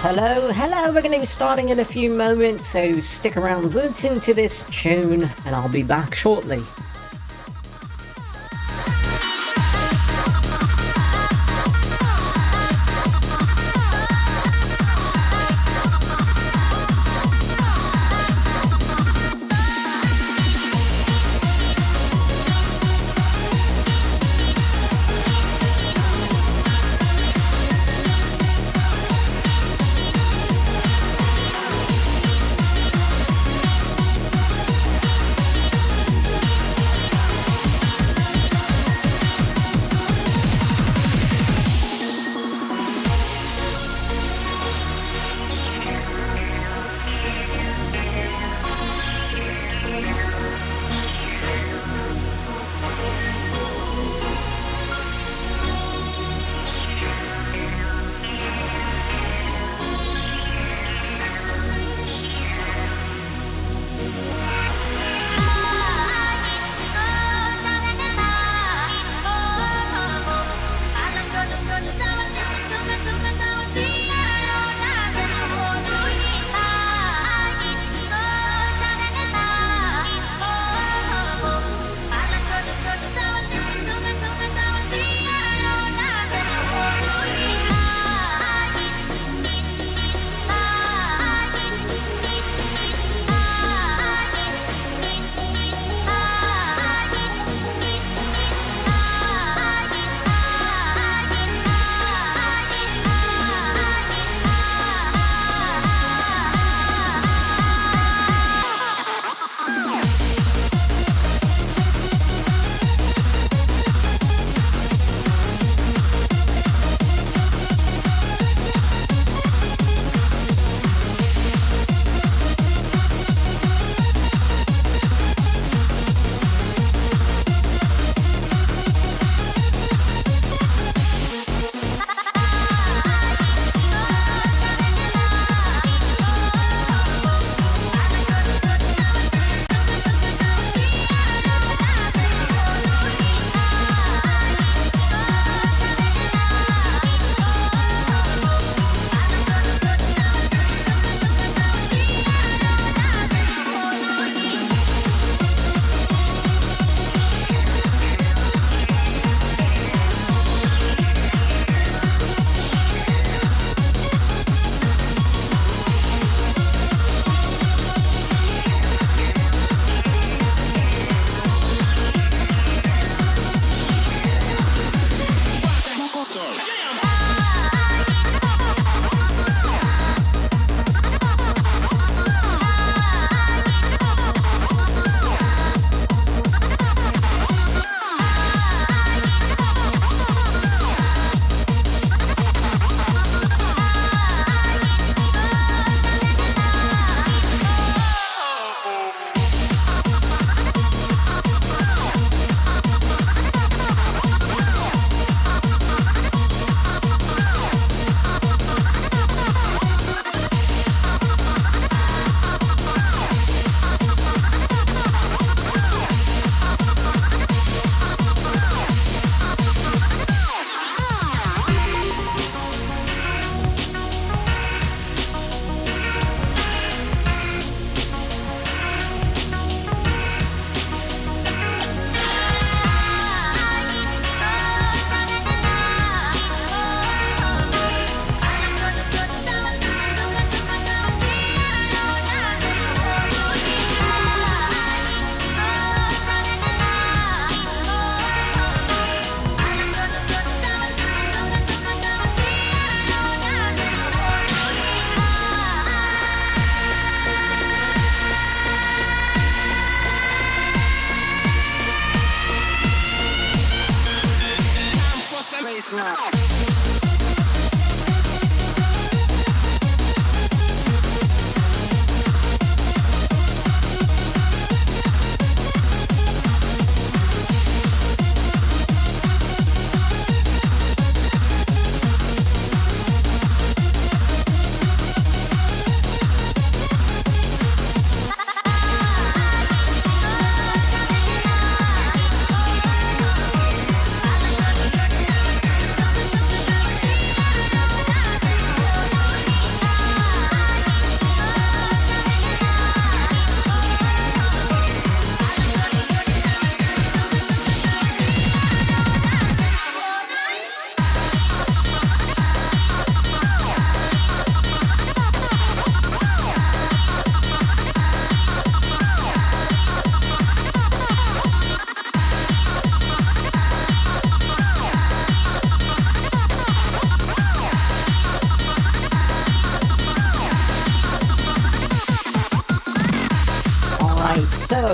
Hello, hello, we're going to be starting in a few moments, so stick around, listen to this tune, and I'll be back shortly.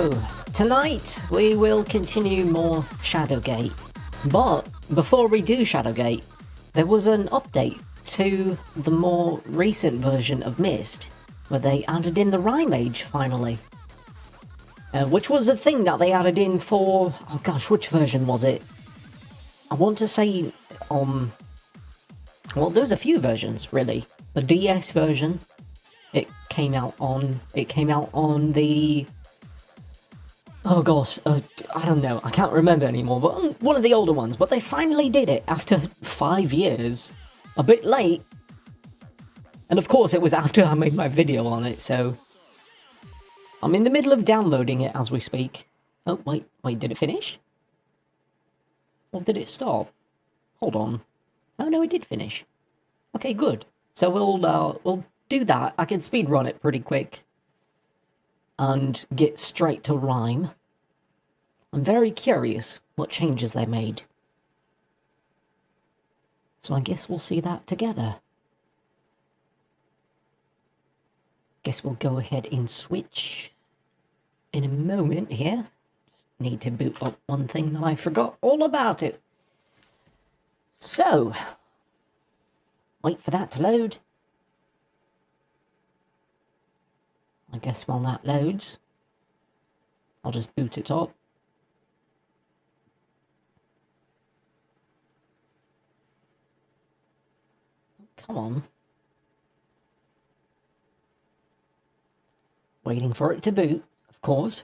So, tonight we will continue more Shadowgate. But before we do Shadowgate, there was an update to the more recent version of Myst, where they added in the Rime Age finally. Which was a thing that they added in for... oh gosh, which version was it? I want to say... well, there's a few versions, really. The DS version, it came out on the... oh gosh, I don't know, I can't remember anymore, but one of the older ones. But they finally did it after 5 years. A bit late. And of course it was after I made my video on it, so... I'm in the middle of downloading it as we speak. Oh, wait, did it finish? Or did it stop? Hold on. Oh no, it did finish. Okay, good. So we'll do that. I can speedrun it pretty quick. And get straight to Rime. I'm very curious what changes they made. So I guess we'll see that together. Guess we'll go ahead and switch in a moment here. Just need to boot up one thing that I forgot all about it. So, wait for that to load. I guess while that loads, I'll just boot it up. Come on. Waiting for it to boot, of course.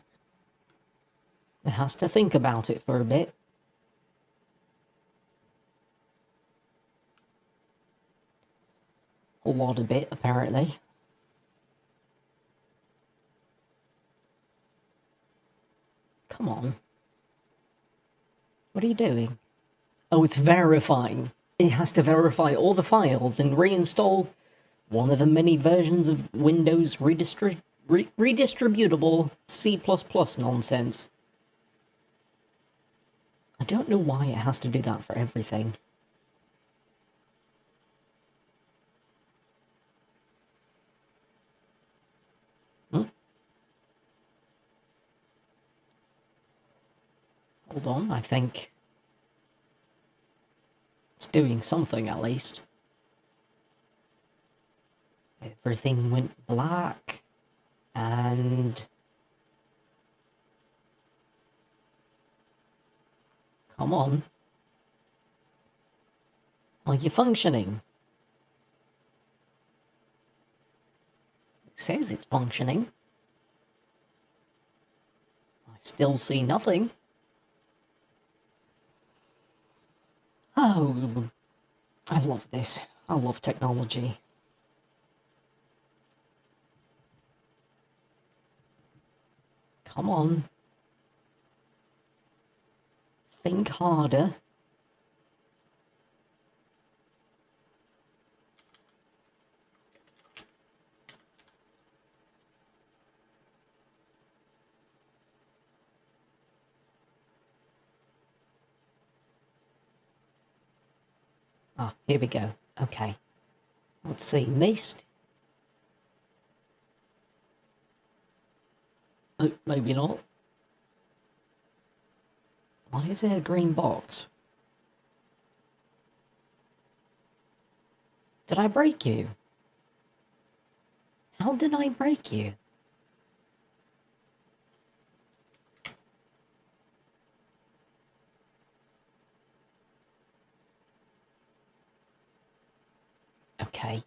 It has to think about it for a bit. A lot of bit, apparently. Come on. What are you doing? Oh, it's verifying. It has to verify all the files and reinstall one of the many versions of Windows redistributable C++ nonsense. I don't know why it has to do that for everything. Hold on, I think it's doing something at least. Everything went black, and... come on. Are you functioning? It says it's functioning. I still see nothing. Oh, I love this. I love technology. Come on. Think harder. Ah, here we go. Okay. Let's see. Myst. Oh, maybe not. Why is there a green box? Did I break you? How did I break you? Okay.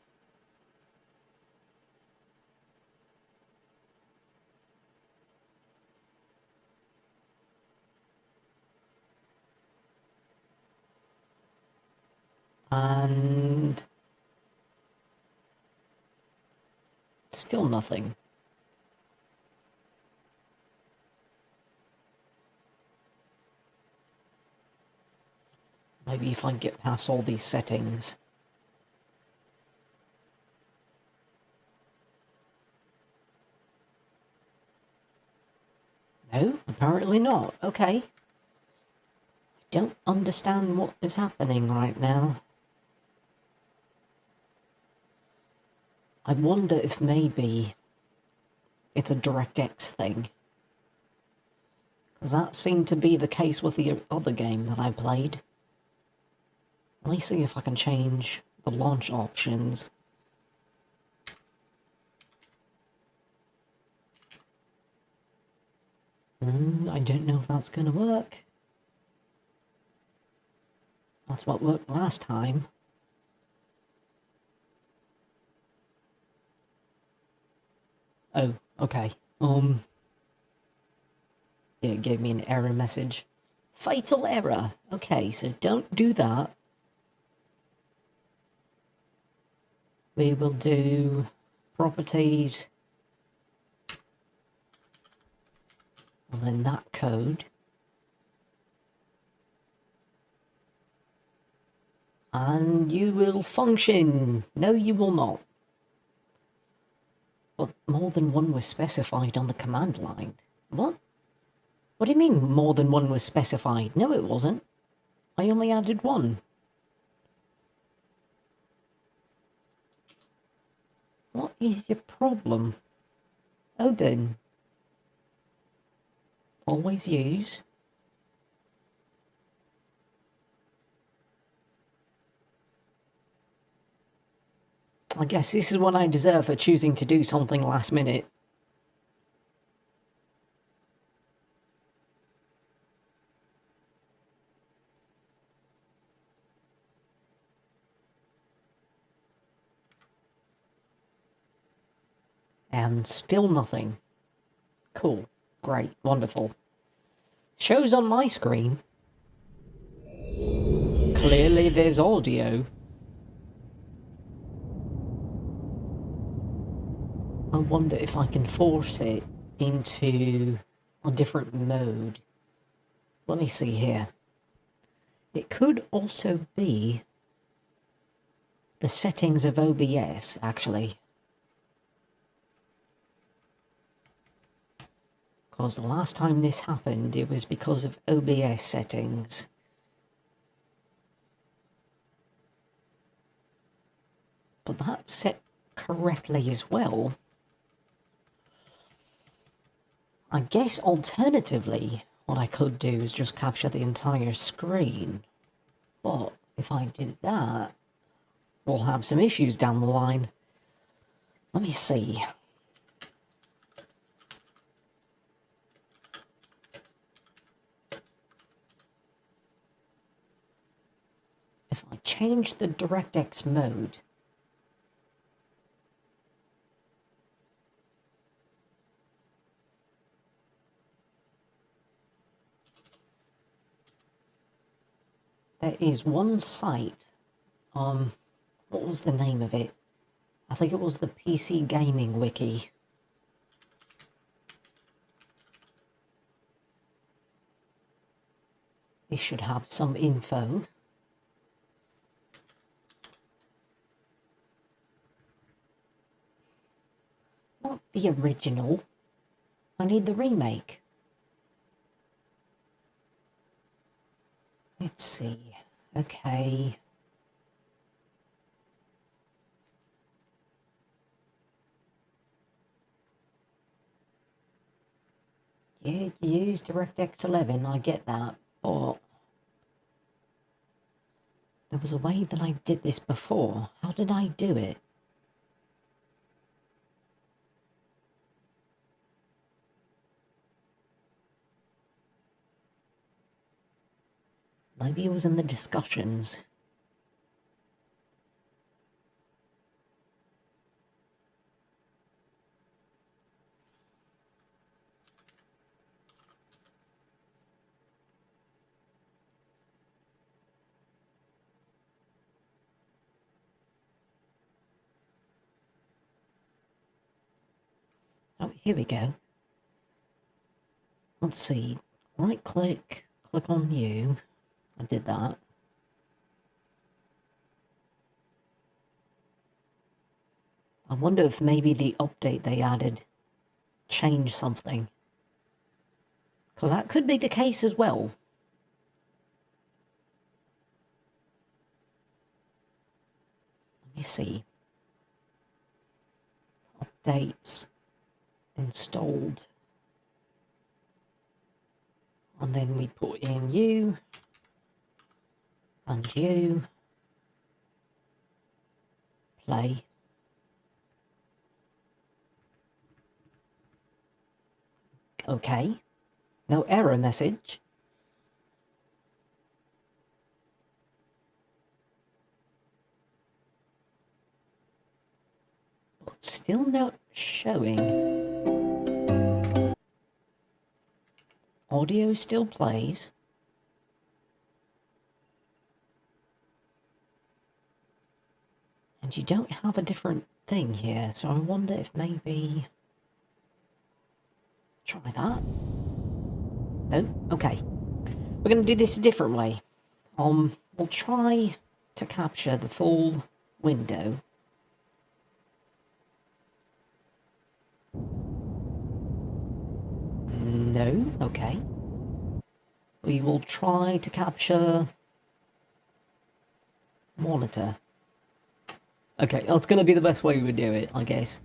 And... still nothing. Maybe if I get past all these settings. No, apparently not. Okay. I don't understand what is happening right now. I wonder if maybe it's a DirectX thing. Because that seemed to be the case with the other game that I played. Let me see if I can change the launch options. I don't know if that's gonna work. That's what worked last time. Oh, okay. Yeah, it gave me an error message. Fatal error. Okay, so don't do that. We will do properties. And then that code. And you will function. No, you will not. But more than one was specified on the command line. What? What do you mean more than one was specified? No, it wasn't. I only added one. What is your problem? Open. Always use. I guess this is what I deserve for choosing to do something last minute. And still nothing. Cool. Great. Wonderful. Shows on my screen. Clearly there's audio. I wonder if I can force it into a different mode. Let me see here. It could also be the settings of OBS, actually. Because the last time this happened, it was because of OBS settings. But that's set correctly as well. I guess alternatively, what I could do is just capture the entire screen. But if I do that, we'll have some issues down the line. Let me see. If I change the DirectX mode, there is one site, what was the name of it? I think it was the PC Gaming Wiki. This should have some info. Not the original. I need the remake. Let's see. Okay. Yeah, you use DirectX 11, I get that, but there was a way that I did this before. How did I do it? Maybe it was in the discussions. Oh, here we go. Let's see. Right click, click on new. I did that. I wonder if maybe the update they added changed something. Because that could be the case as well. Let me see. Updates. Installed. And then we put in you. And you. Play. Okay. No error message. But still not showing. Audio still plays. And you don't have a different thing here, so I wonder if maybe... Try that. No? Okay. We're going to do this a different way. We'll try to capture the full window. No? Okay. We will try to capture... monitor. Okay, that's going to be the best way we would do it, I guess.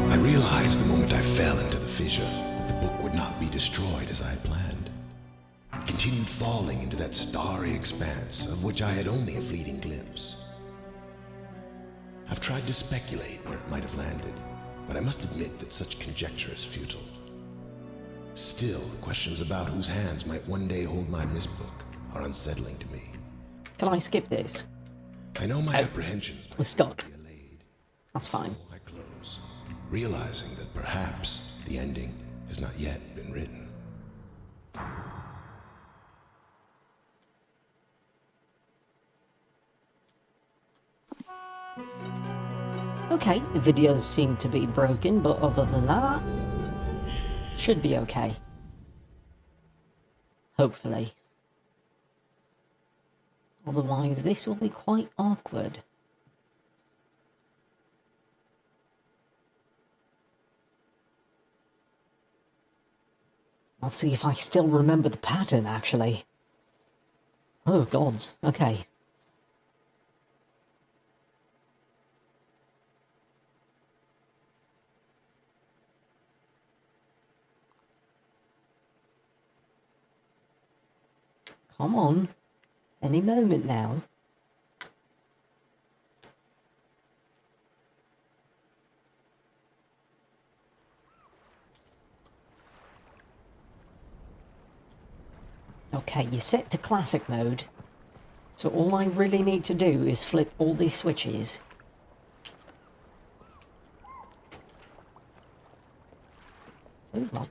I realized the moment I fell into the fissure that the book would not be destroyed as I had planned. It continued falling into that starry expanse of which I had only a fleeting glimpse. I've tried to speculate where it might have landed, but I must admit that such conjecture is futile. Still, questions about whose hands might one day hold my missed book are unsettling to me. Can I skip this? I know my apprehensions We're stuck. be allayed. That's fine. So I close, realizing that perhaps the ending has not yet been written. Okay, the videos seem to be broken, but other than that, should be okay. Hopefully. Otherwise, this will be quite awkward. I'll see if I still remember the pattern, actually. Oh, gods. Okay. Come on. Any moment now. Okay, you're set to classic mode. So all I really need to do is flip all these switches. Ooh, my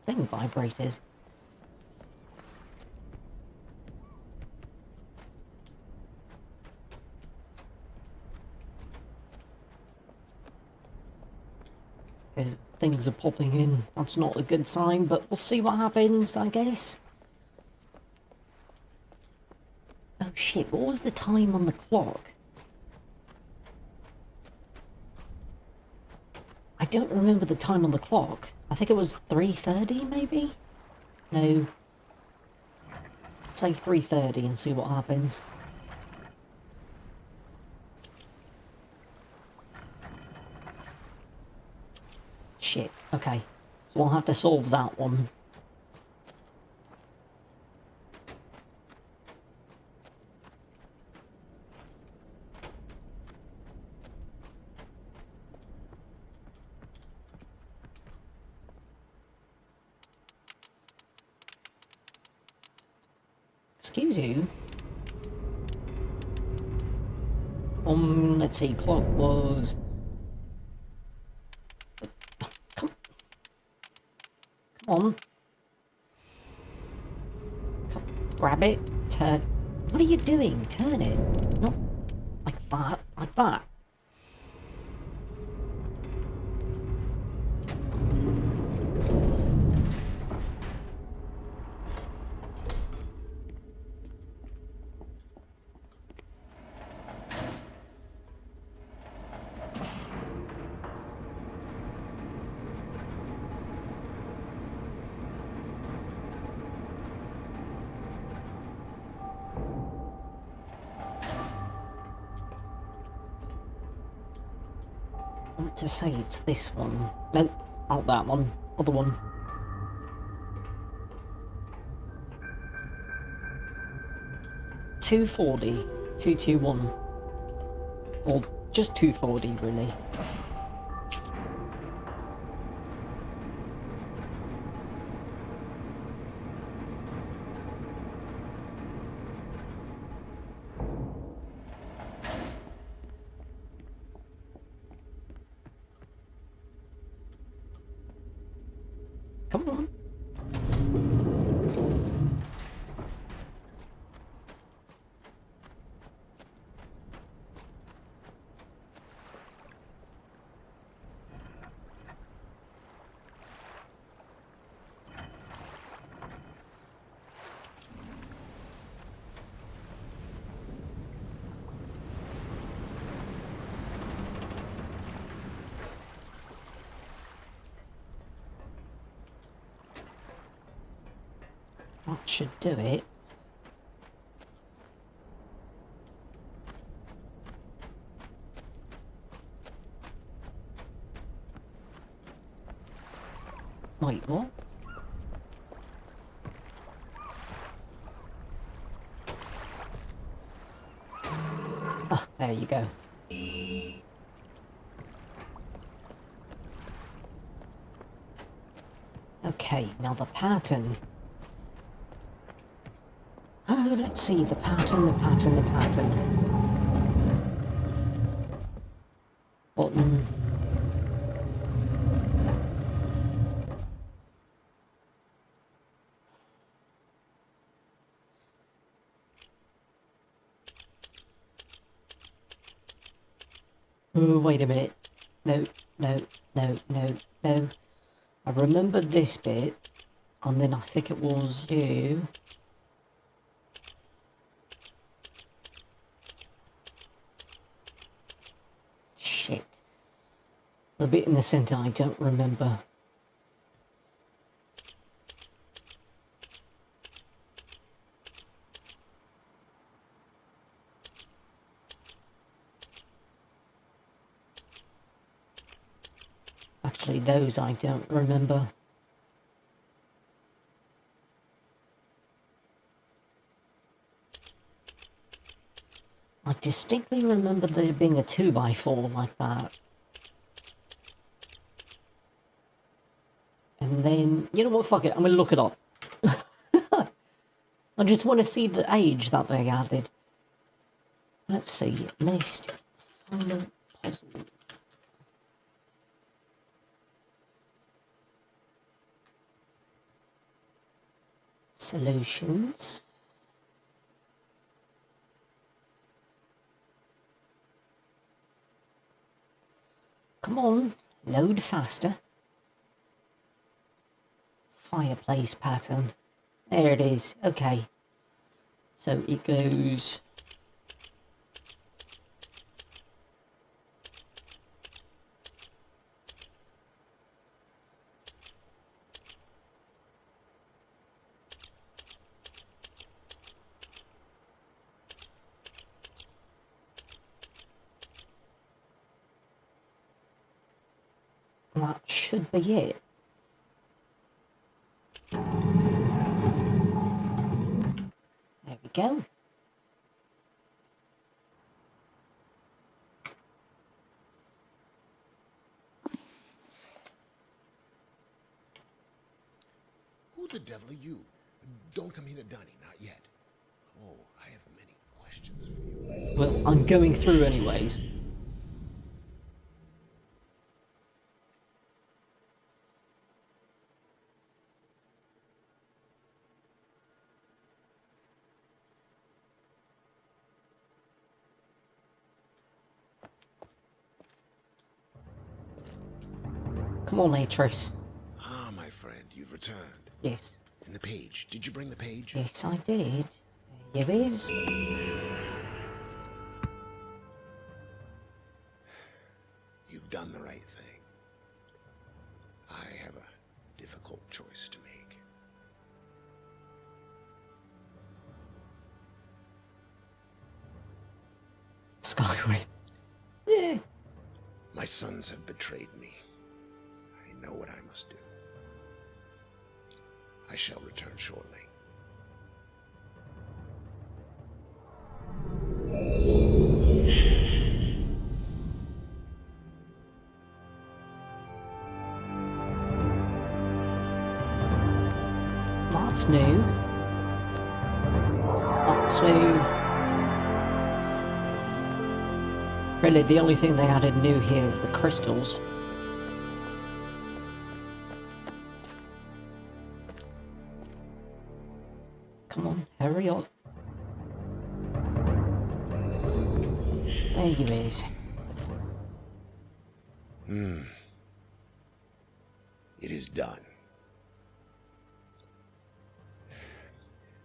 thing vibrated. Things are popping in. That's not a good sign, but we'll see what happens, I guess. Oh shit, what was the time on the clock? I don't remember the time on the clock. I think it was 3:30 maybe? No. Say 3:30 and see what happens. Shit, okay. So we'll have to solve that one. Excuse you? Let's see, clock was... Come on. Come, grab it, turn... What are you doing? Turn it. Not like that, like that. want to say it's this one. No, not that one. Other one. $240, 221, or just 240 really. Come on. That should do it. Wait, what? Ah, there you go. Okay, now the pattern. Oh, let's see, the pattern. Button. Oh, wait a minute. No. I remember this bit, and then I think it was you. Shit. The bit in the center I don't remember. Actually, those I don't remember. I distinctly remember there being a 2x4 like that. And then, you know what, fuck it, I'm gonna look it up. I just want to see the age that they added. Let's see, next final puzzle. Solutions. Come on, load faster. Fireplace pattern. There it is, okay. So it goes... That should be it. There we go. Who the devil are you? Don't come here to Dunny, not yet. Oh, I have many questions for you, my friend. Well, I'm going through anyways. Come on, Atris. Ah, my friend, you've returned. Yes. And the page. Did you bring the page? Yes, I did. There it is. You've done the right thing. I have a difficult choice to make. Skyrim. Yeah. My sons have betrayed me. I know what I must do. I shall return shortly. That's new. That's new. Really, the only thing they added new here is the crystals. Come on, hurry up. There you is. It is done.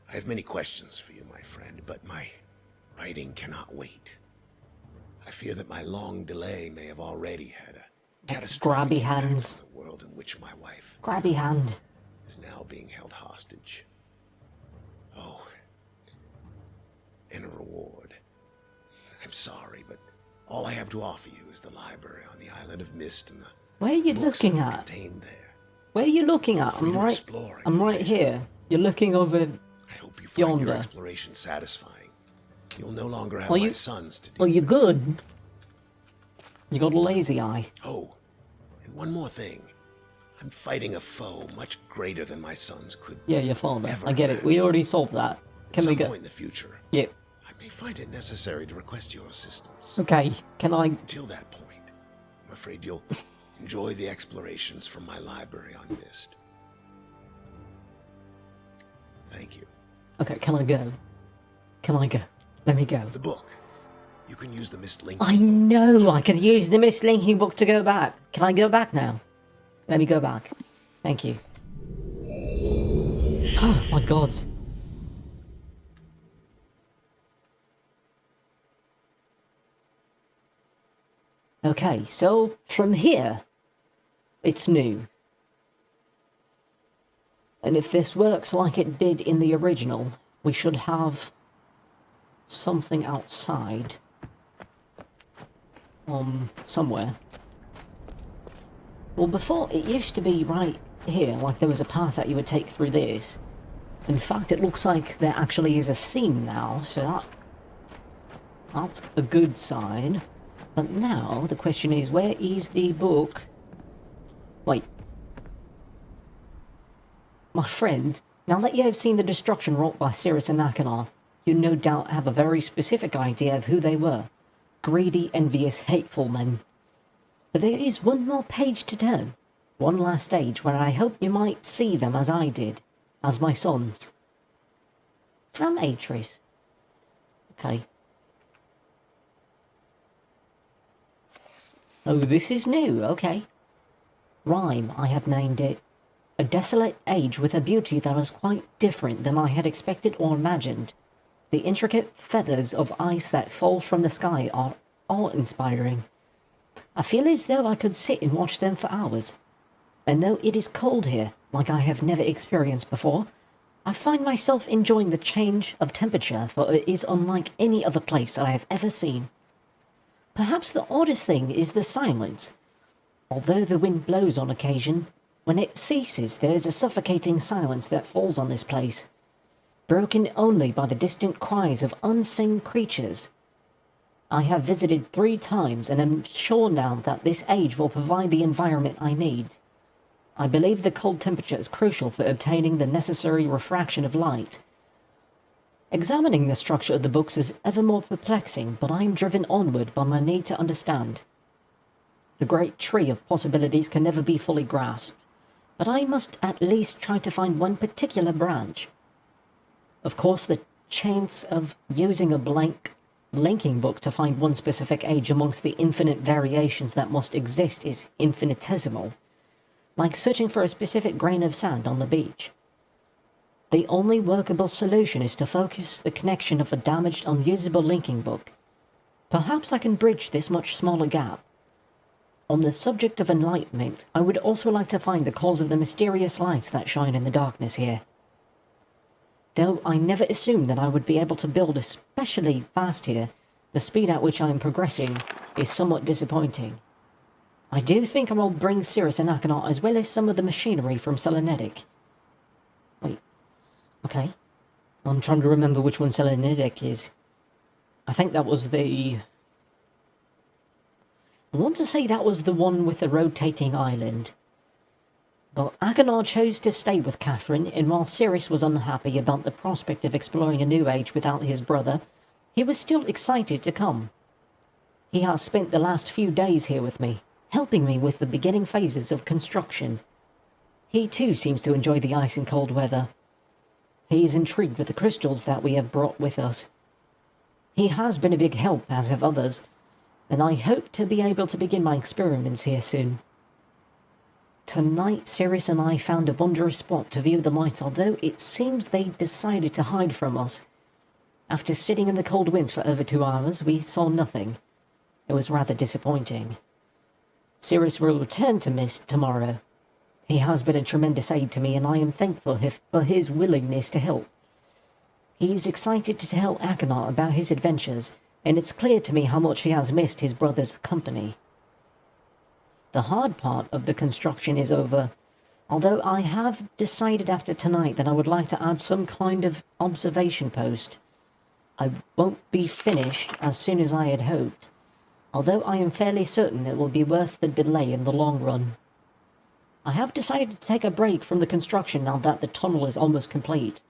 I have many questions for you, my friend, but my writing cannot wait. I fear that my long delay may have already had a catastrophic Grabby impact hands. on the world in which my wife Grabby hand. is now being held hostage. Oh, and a reward. I'm sorry, but all I have to offer you is the library on the Island of Mist and the Where are you books looking that are at? contained there. Where are you looking at? Free to explore at I'm your right leisure. here. You're looking over. I hope you find Yonder. your exploration satisfying. You'll no longer have Are my you- sons to Oh, deal you're with. good. You got a lazy eye. Oh, and one more thing. I'm fighting a foe much greater than my sons could. Yeah, your father. Ever I get it. We imagine. already solved that. At Can we some go? point in the future, Yeah. I may find it necessary to request your assistance. Okay. Can I? Until that point, I'm afraid you'll enjoy the explorations from my library on Mist. Thank you. Okay. Can I go? Can I go? Let me go. The book. You can use the Mist link. I know. I could use the mislinking book to go back. Can I go back now? Let me go back. Thank you. Oh my God. Okay, so from here, it's new. And if this works like it did in the original, we should have something outside. Somewhere. Well, before, it used to be right here, like there was a path that you would take through this. In fact, it looks like there actually is a scene now, so that's a good sign. But now, the question is, where is the book? Wait. My friend, now that you have seen the destruction wrought by Cirrus and Achenar, you no doubt have a very specific idea of who they were. Greedy, envious, hateful men. But there is one more page to turn. One last stage where I hope you might see them as I did. As my sons. From Atris. Okay. Oh, this is new, okay. Rhyme, I have named it. A desolate age with a beauty that was quite different than I had expected or imagined. The intricate feathers of ice that fall from the sky are awe-inspiring. I feel as though I could sit and watch them for hours. And though it is cold here, like I have never experienced before, I find myself enjoying the change of temperature, for it is unlike any other place that I have ever seen. Perhaps the oddest thing is the silence. Although the wind blows on occasion, when it ceases there is a suffocating silence that falls on this place, broken only by the distant cries of unseen creatures. I have visited 3 times and am sure now that this age will provide the environment I need. I believe the cold temperature is crucial for obtaining the necessary refraction of light. Examining the structure of the books is ever more perplexing, but I am driven onward by my need to understand. The great tree of possibilities can never be fully grasped, but I must at least try to find one particular branch. Of course, the chance of using a blank linking book to find one specific age amongst the infinite variations that must exist is infinitesimal, like searching for a specific grain of sand on the beach. The only workable solution is to focus the connection of a damaged, unusable linking book. Perhaps I can bridge this much smaller gap. On the subject of enlightenment, I would also like to find the cause of the mysterious lights that shine in the darkness here. Though I never assumed that I would be able to build especially fast here, the speed at which I am progressing is somewhat disappointing. I do think I will bring Cirrus and Aconite as well as some of the machinery from Selenetic. Wait, okay. I'm trying to remember which one Selenetic is. I think that was the... I want to say that was the one with the rotating island. But Agonard chose to stay with Catherine, and while Cirrus was unhappy about the prospect of exploring a new age without his brother, he was still excited to come. He has spent the last few days here with me, helping me with the beginning phases of construction. He too seems to enjoy the ice and cold weather. He is intrigued with the crystals that we have brought with us. He has been a big help, as have others, and I hope to be able to begin my experiments here soon. Tonight, Cirrus and I found a wondrous spot to view the lights, although it seems they decided to hide from us. After sitting in the cold winds for over 2 hours, we saw nothing. It was rather disappointing. Cirrus will return to Mist tomorrow. He has been a tremendous aid to me, and I am thankful for his willingness to help. He is excited to tell Aconite about his adventures, and it's clear to me how much he has missed his brother's company. The hard part of the construction is over, although I have decided after tonight that I would like to add some kind of observation post. I won't be finished as soon as I had hoped, although I am fairly certain it will be worth the delay in the long run. I have decided to take a break from the construction now that the tunnel is almost complete.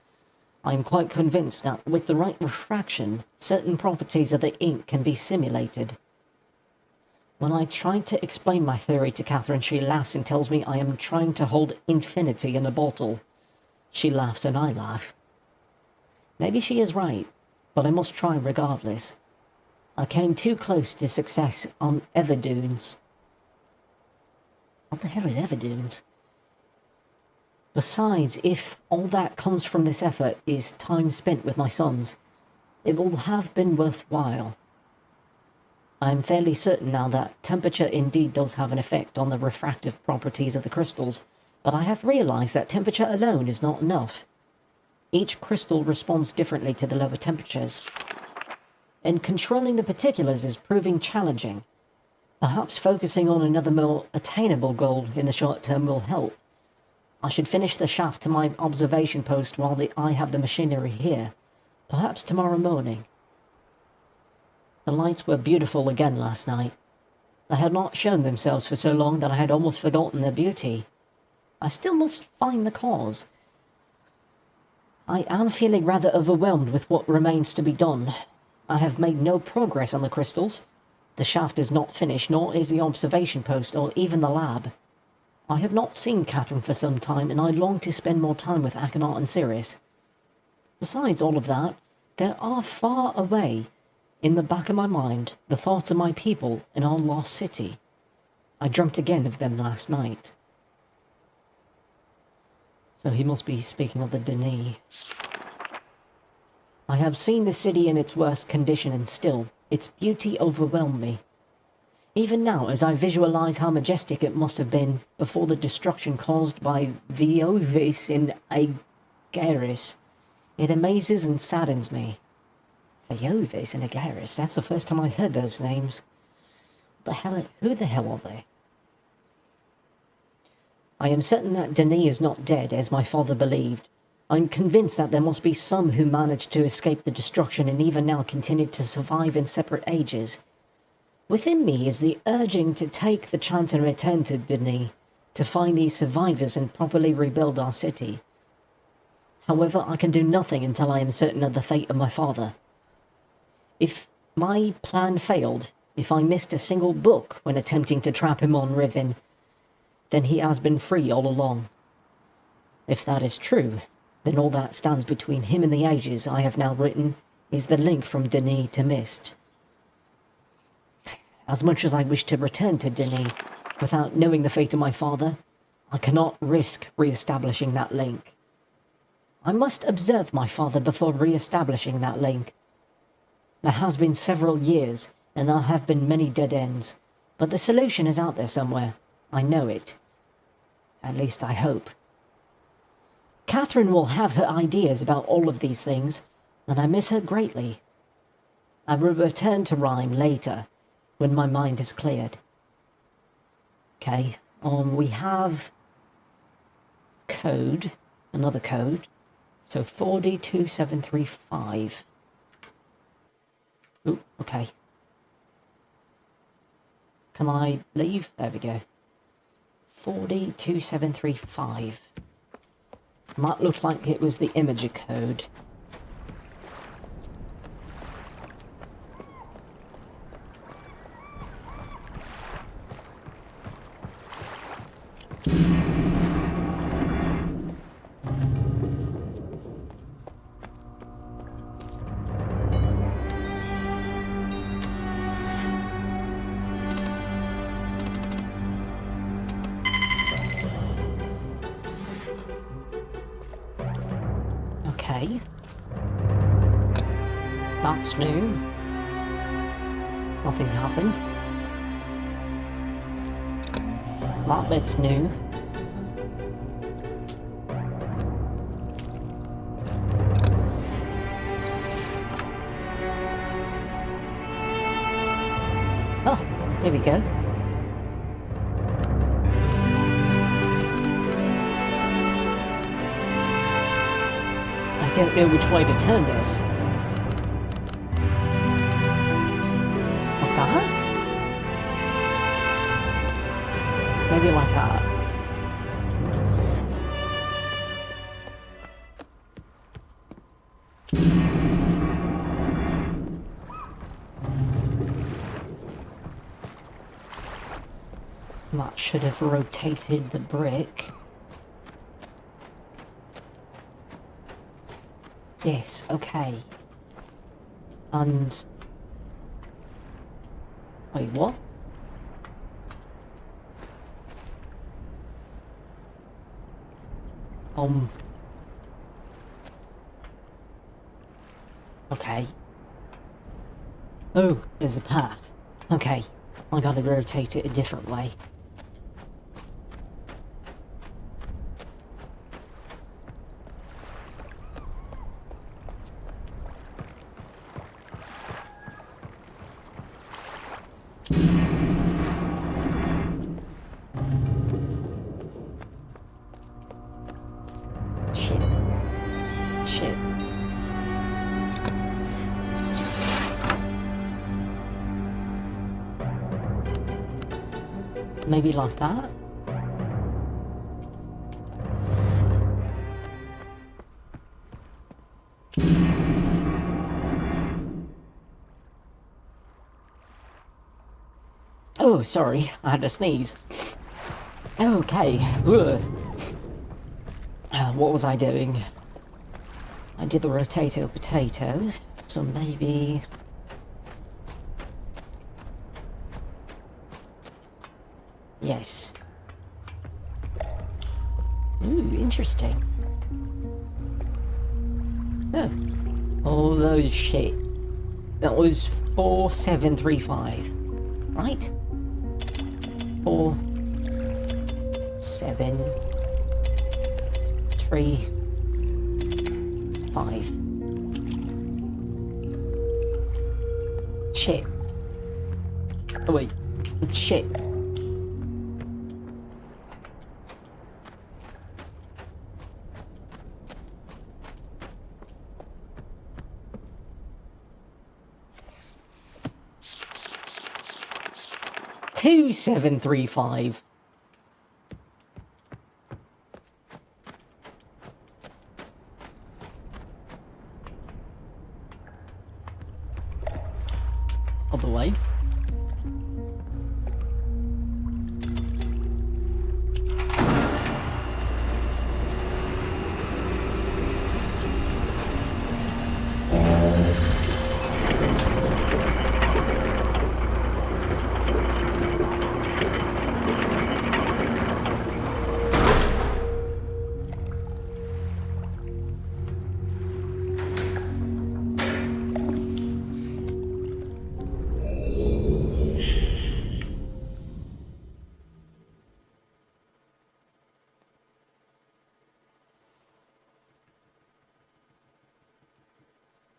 I am quite convinced that with the right refraction, certain properties of the ink can be simulated. When I try to explain my theory to Catherine, she laughs and tells me I am trying to hold infinity in a bottle. She laughs and I laugh. Maybe she is right, but I must try regardless. I came too close to success on Everdunes. What the hell is Everdunes? Besides, if all that comes from this effort is time spent with my sons, it will have been worthwhile. I am fairly certain now that temperature indeed does have an effect on the refractive properties of the crystals, but I have realized that temperature alone is not enough. Each crystal responds differently to the lower temperatures, and controlling the particulars is proving challenging. Perhaps focusing on another more attainable goal in the short term will help. I should finish the shaft to my observation post while I have the machinery here, perhaps tomorrow morning. The lights were beautiful again last night. They had not shown themselves for so long that I had almost forgotten their beauty. I still must find the cause. I am feeling rather overwhelmed with what remains to be done. I have made no progress on the crystals. The shaft is not finished, nor is the observation post, or even the lab. I have not seen Catherine for some time, and I long to spend more time with Aconite and Cirrus. Besides all of that, there are far away, in the back of my mind, the thoughts of my people in our lost city. I dreamt again of them last night. So he must be speaking of the Denis. I have seen the city in its worst condition, and still, its beauty overwhelmed me. Even now, as I visualize how majestic it must have been before the destruction caused by Viovis in Agaris, it amazes and saddens me. Viovis and Agaris, that's the first time I heard those names. Who the hell are they? I am certain that Denis is not dead, as my father believed. I'm convinced that there must be some who managed to escape the destruction and even now continue to survive in separate ages. Within me is the urging to take the chance and return to Denis, to find these survivors and properly rebuild our city. However, I can do nothing until I am certain of the fate of my father. If my plan failed, if I missed a single book when attempting to trap him on Rivin, then he has been free all along. If that is true, then all that stands between him and the ages I have now written is the link from Denis to Mist. As much as I wish to return to Denis, without knowing the fate of my father, I cannot risk re-establishing that link. I must observe my father before re-establishing that link. There has been several years, and there have been many dead ends, but the solution is out there somewhere. I know it. At least I hope. Catherine will have her ideas about all of these things, and I miss her greatly. I will return to Rhyme later, when my mind is cleared. Okay, we have code, another code, so 4D2735. Ooh, okay. Can I leave? There we go. 4D2735. And that looked like it was the imager code. Okay. That's new. Nothing happened. That bit's new. Oh, here we go. I don't know which way to turn this. Like that? Maybe like that. That should have rotated the brick. Yes, okay. And... wait, what? Okay. Oh, there's a path. Okay. I gotta rotate it a different way. Shit. Maybe like that? Oh, sorry, I had to sneeze. Okay. What was I doing? I did the rotato potato, so maybe... yes. Ooh, interesting. Oh. All those shit. That was 4735, right? 4, 7, 3, 5. Shit. Oh wait. Shit. Two 735. Other way.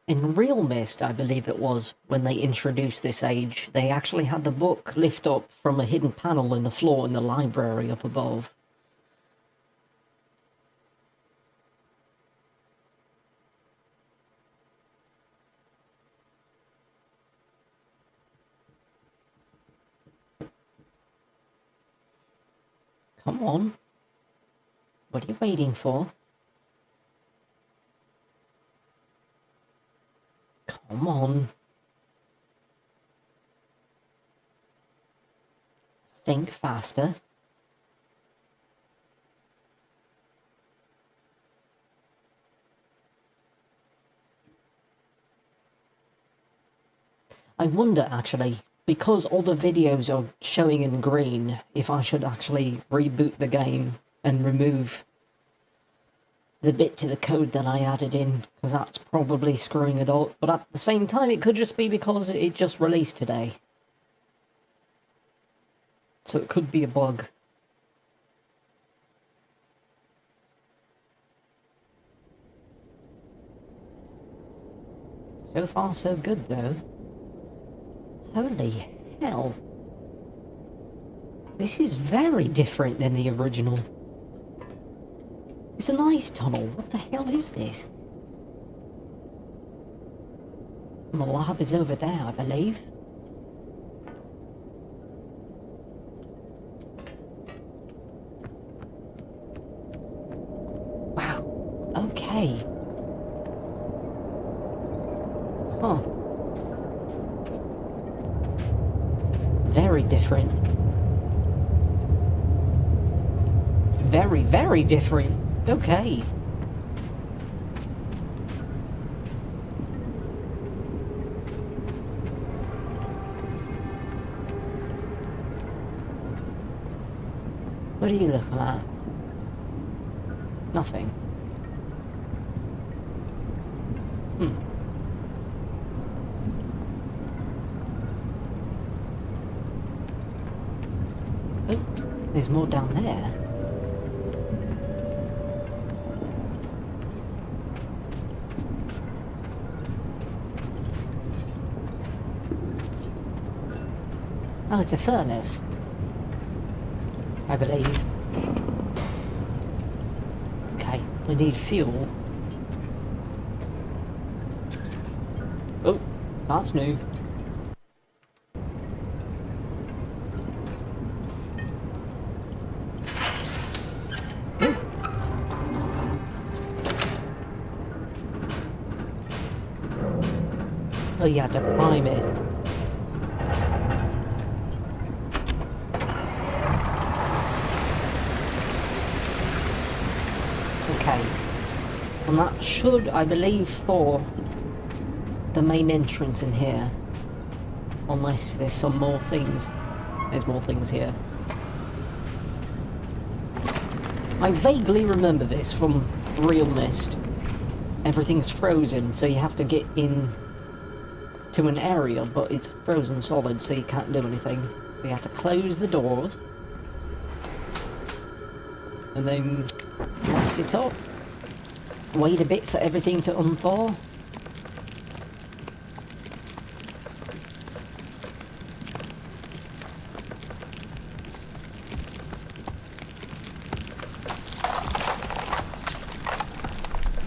In Real Mist, I believe it was, when they introduced this age, they actually had the book lift up from a hidden panel in the floor in the library up above. Come on. What are you waiting for? Come on. Think faster. I wonder, actually, because all the videos are showing in green, if I should actually reboot the game and remove the bit to the code that I added in, because that's probably screwing it up. But at the same time, it could just be because it just released today. So it could be a bug. So far, so good, though. Holy hell. This is very different than the original. It's an ice tunnel. What the hell is this? And the lab is over there, I believe. Wow. Okay. Huh. Very different. Very, very different. Okay. What are you looking at? Nothing. Oh, there's more down there. Oh, it's a furnace, I believe. Okay, we need fuel. Oh, that's new. Oh, you have to prime it. Okay. And that should, I believe, for the main entrance in here. Unless there's some more things. There's more things here. I vaguely remember this from Real Mist. Everything's frozen, so you have to get in to an area, but it's frozen solid, so you can't do anything. So you have to close the doors. And then light it up. Wait a bit for everything to unthaw.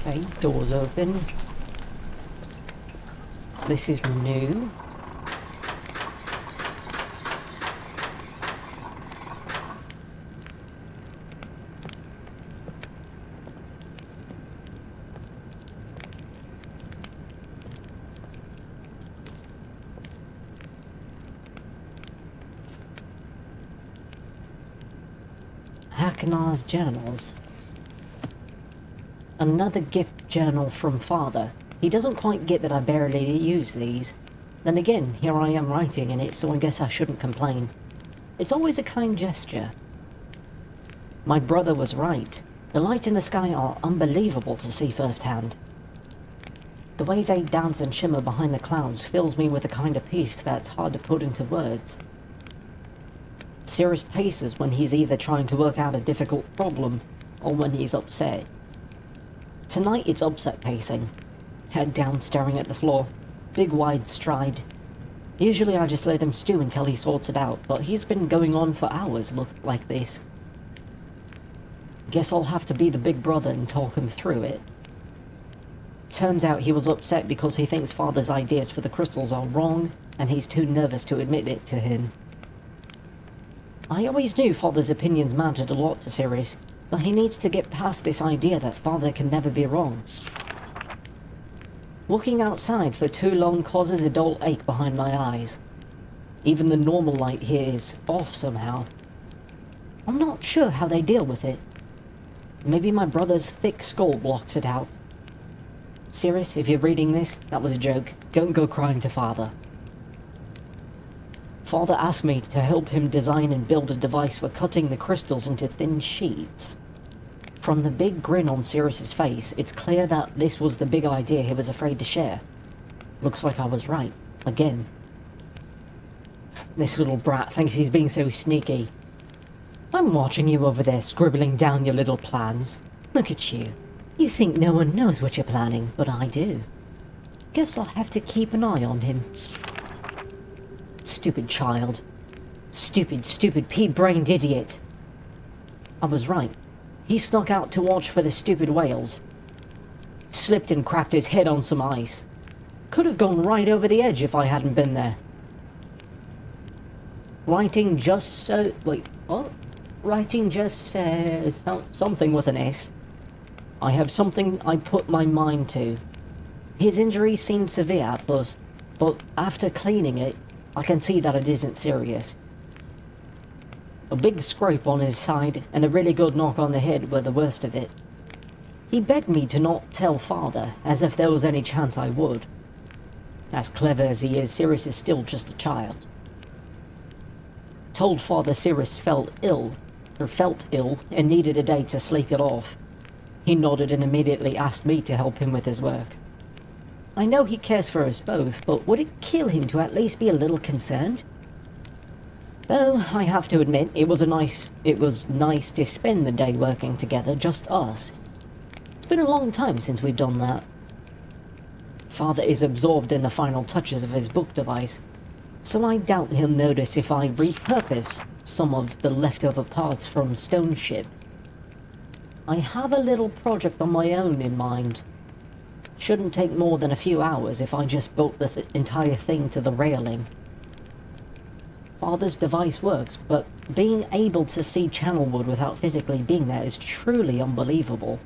Okay, doors open. This is new. Hakanar's journals. Another gift journal from father. He doesn't quite get that I barely use these. Then again, here I am writing in it, so I guess I shouldn't complain. It's always a kind gesture. My brother was right. The lights in the sky are unbelievable to see firsthand. The way they dance and shimmer behind the clouds fills me with a kind of peace that's hard to put into words. Cirrus paces when he's either trying to work out a difficult problem, or when he's upset. Tonight it's upset pacing. head down staring at the floor, big wide stride. Usually I just let him stew until he sorts it out, but he's been going on for hours like this. Guess I'll have to be the big brother and talk him through it. Turns out he was upset because he thinks Father's ideas for the crystals are wrong, and he's too nervous to admit it to him. I always knew Father's opinions mattered a lot to Sirius, but he needs to get past this idea that Father can never be wrong. Walking outside for too long causes a dull ache behind my eyes. Even the normal light here is off somehow. I'm not sure how they deal with it. Maybe my brother's thick skull blocks it out. Sirius, if you're reading this, that was a joke. Don't go crying to Father. Father asked me to help him design and build a device for cutting the crystals into thin sheets. From the big grin on Sirius's face, it's clear that this was the big idea he was afraid to share. Looks like I was right. Again. This little brat thinks he's being so sneaky. I'm watching you over there scribbling down your little plans. Look at you. You think no one knows what you're planning, but I do. Guess I'll have to keep an eye on him. Stupid child. Stupid pea-brained idiot. I was right. He snuck out to watch for the stupid whales. Slipped and cracked his head on some ice. Could have gone right over the edge if I hadn't been there. Writing just so... Wait, what? Writing just says... something with an S. I have something I put my mind to. His injury seemed severe at first, but after cleaning it, I can see that it isn't serious. A big scrape on his side and a really good knock on the head were the worst of it. He begged me to not tell Father, as if there was any chance I would. As clever as he is, Sirius is still just a child. Told Father Sirius felt ill, and needed a day to sleep it off. He nodded and immediately asked me to help him with his work. I know he cares for us both, but would it kill him to at least be a little concerned? Though, I have to admit, it was nice to spend the day working together, just us. It's been a long time since we've done that. Father is absorbed in the final touches of his book device, so I doubt he'll notice if I repurpose some of the leftover parts from Stone Ship. I have a little project on my own in mind. Shouldn't take more than a few hours if I just built the entire thing to the railing. Father's device works, but being able to see Channelwood without physically being there is truly unbelievable.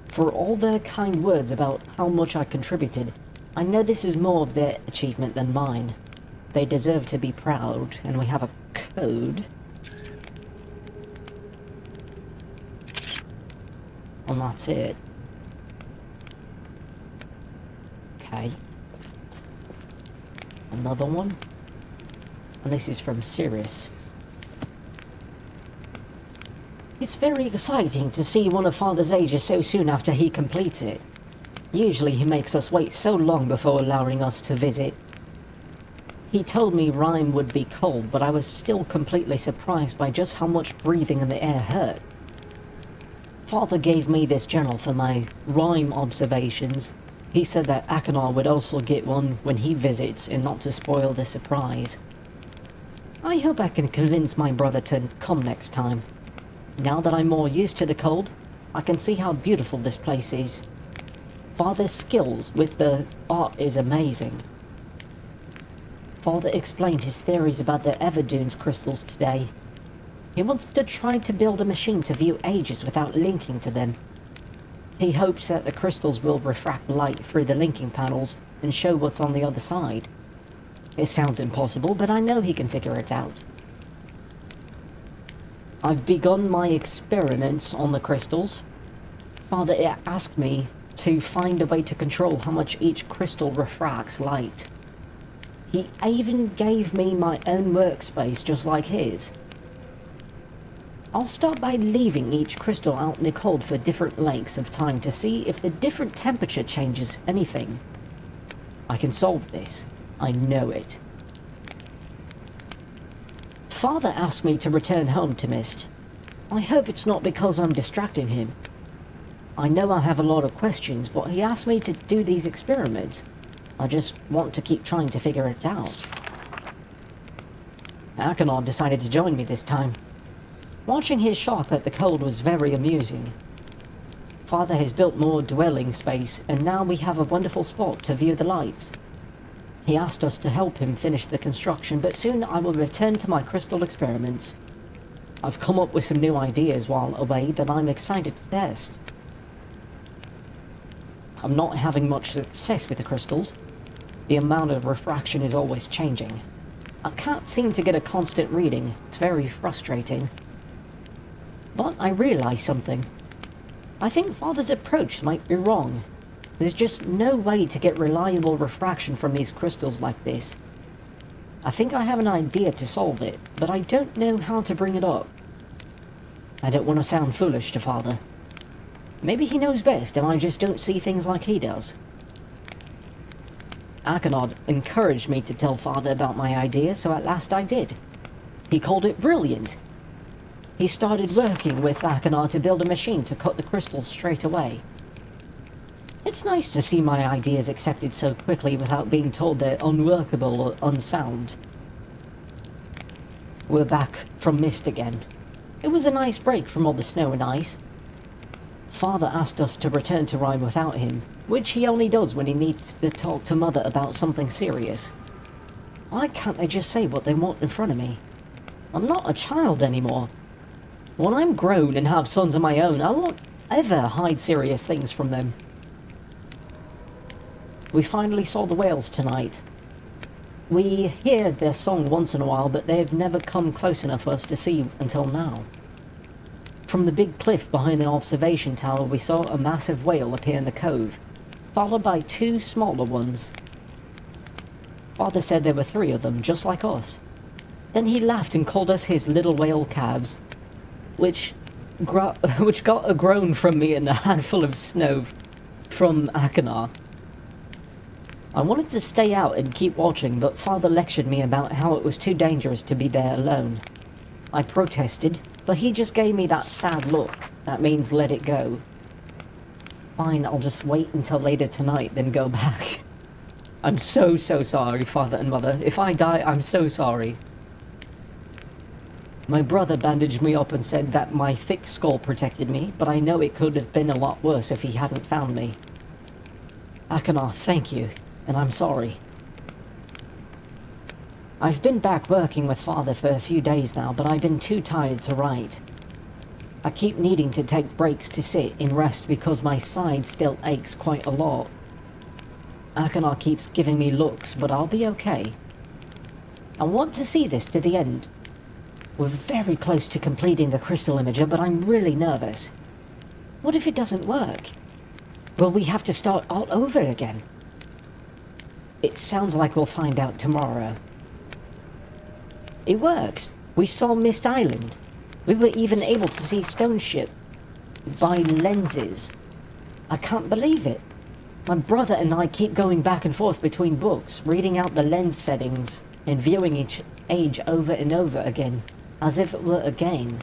For all their kind words about how much I contributed, I know this is more of their achievement than mine. They deserve to be proud, and we have a code. And that's it. Okay. Another one. And this is from Sirius. It's very exciting to see one of Father's ages so soon after he completes it. Usually he makes us wait so long before allowing us to visit. He told me rhyme would be cold, but I was still completely surprised by just how much breathing in the air hurt. Father gave me this journal for my rhyme observations. He said that Akanar would also get one when he visits and not to spoil the surprise. I hope I can convince my brother to come next time. Now that I'm more used to the cold, I can see how beautiful this place is. Father's skills with the art is amazing. Father explained his theories about the Everdunes crystals today. He wants to try to build a machine to view ages without linking to them. He hopes that the crystals will refract light through the linking panels and show what's on the other side. It sounds impossible, but I know he can figure it out. I've begun my experiments on the crystals. Father asked me to find a way to control how much each crystal refracts light. He even gave me my own workspace just like his. I'll start by leaving each crystal out in the cold for different lengths of time to see if the different temperature changes anything. I can solve this. I know it. Father asked me to return home to Mist. I hope it's not because I'm distracting him. I know I have a lot of questions, but he asked me to do these experiments. I just want to keep trying to figure it out. Achenar decided to join me this time. Watching his shock at the cold was very amusing. Father has built more dwelling space, and now we have a wonderful spot to view the lights. He asked us to help him finish the construction, but soon I will return to my crystal experiments. I've come up with some new ideas while away that I'm excited to test. I'm not having much success with the crystals. The amount of refraction is always changing. I can't seem to get a constant reading. It's very frustrating. But I realised something. I think Father's approach might be wrong. There's just no way to get reliable refraction from these crystals like this. I think I have an idea to solve it, but I don't know how to bring it up. I don't want to sound foolish to Father. Maybe he knows best and I just don't see things like he does. Achenar encouraged me to tell Father about my idea, so at last I did. He called it brilliant. He started working with Achenar to build a machine to cut the crystals straight away. It's nice to see my ideas accepted so quickly without being told they're unworkable or unsound. We're back from mist again. It was a nice break from all the snow and ice. Father asked us to return to Rhyme without him, which he only does when he needs to talk to Mother about something serious. Why can't they just say what they want in front of me? I'm not a child anymore. When I'm grown and have sons of my own, I won't ever hide serious things from them. We finally saw the whales tonight. We hear their song once in a while, but they've never come close enough for us to see until now. From the big cliff behind the observation tower, we saw a massive whale appear in the cove, followed by two smaller ones. Father said there were 3 of them, just like us. Then he laughed and called us his little whale calves, which got a groan from me and a handful of snow from Achenar. I wanted to stay out and keep watching, but Father lectured me about how it was too dangerous to be there alone. I protested, but he just gave me that sad look. That means let it go. Fine, I'll just wait until later tonight, then go back. I'm so sorry, Father and Mother. If I die, I'm so sorry. My brother bandaged me up and said that my thick skull protected me, but I know it could have been a lot worse if he hadn't found me. Achenar, thank you, and I'm sorry. I've been back working with Father for a few days now, but I've been too tired to write. I keep needing to take breaks to sit in rest because my side still aches quite a lot. Achenar keeps giving me looks, but I'll be okay. I want to see this to the end. We're very close to completing the crystal imager, but I'm really nervous. What if it doesn't work? Will we have to start all over again? It sounds like we'll find out tomorrow. It works. We saw Mist Island. We were even able to see Stone Ship by lenses. I can't believe it. My brother and I keep going back and forth between books, reading out the lens settings and viewing each age over and over again, as if it were a game.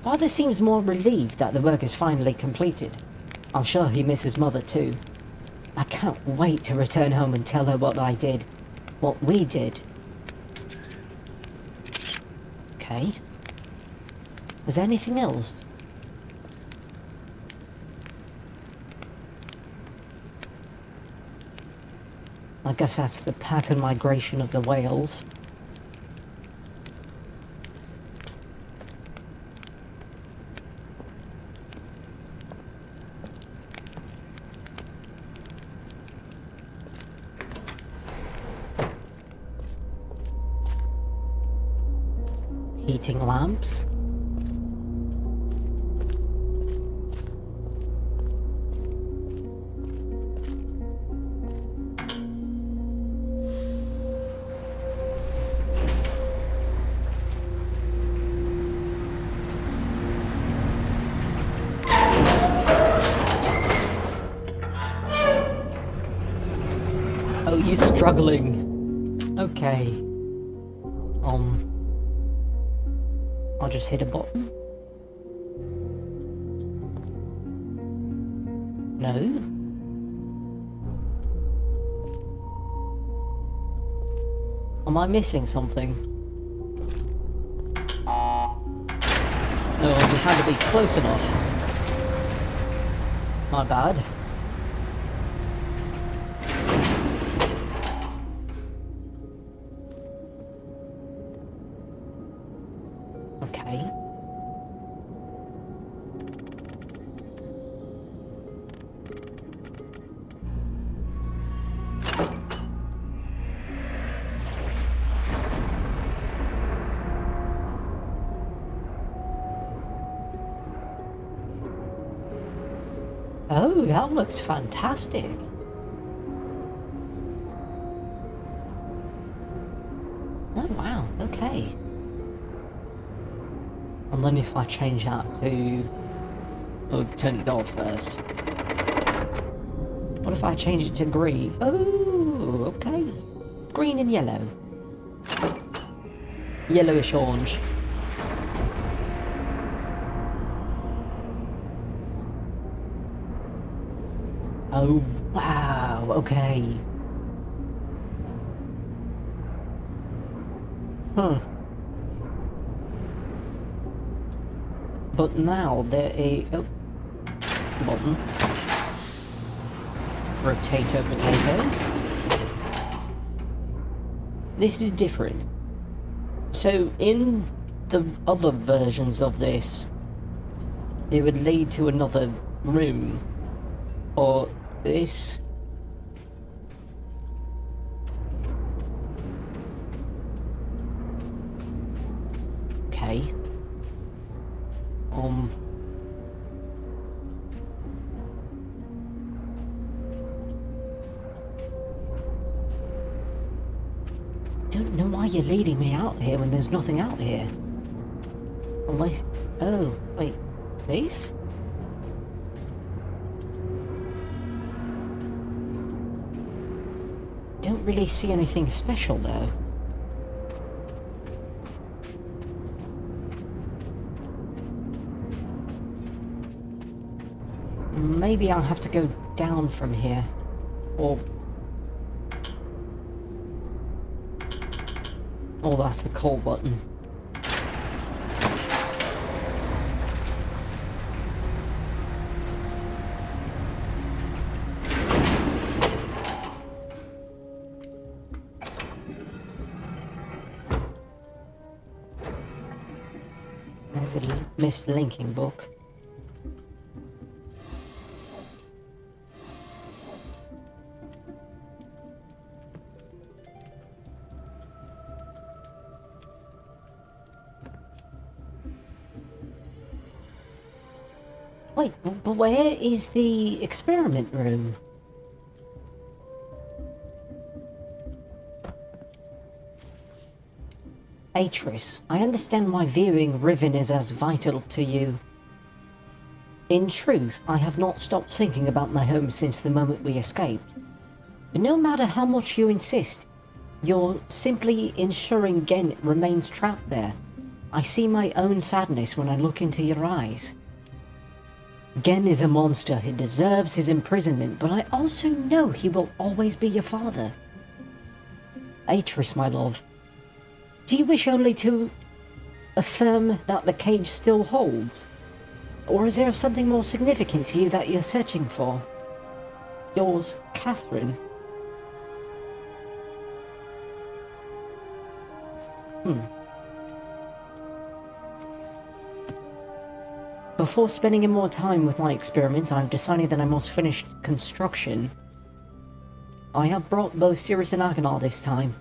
Father seems more relieved that the work is finally completed. I'm sure he misses Mother too. I can't wait to return home and tell her what I did. What we did. Okay. Is there anything else? I guess that's the pattern migration of the whales. Heating lamps. Oh, you're struggling. Okay. I'll just hit a button. No? Am I missing something? No, I just had to be close enough. My bad. Okay. Oh, that looks fantastic. Oh, wow, okay. And then if I change that to... Oh, turn it off first. What if I change it to green? Oh, okay. Green and yellow. Yellowish orange. Oh, wow, okay. Huh. But now there is... Oh. Button. Potato. This is different. So in the other versions of this, it would lead to another room. Or this. Okay. Don't know why you're leading me out here when there's nothing out here. Unless... Oh, wait. This? Don't really see anything special though. Maybe I'll have to go down from here. Or... Oh, that's the call button. There's a missed linking book. Wait, but where is the experiment room? Treacherous, I understand why viewing Riven is as vital to you. In truth, I have not stopped thinking about my home since the moment we escaped. But no matter how much you insist, you're simply ensuring Gen remains trapped there. I see my own sadness when I look into your eyes. Gen is a monster, he deserves his imprisonment, but I also know he will always be your father. Treacherous, my love, do you wish only to affirm that the cage still holds? Or is there something more significant to you that you're searching for? Yours, Catherine. Before spending any more time with my experiments, I've decided that I must finish construction. I have brought both Sirius and Agonar this time.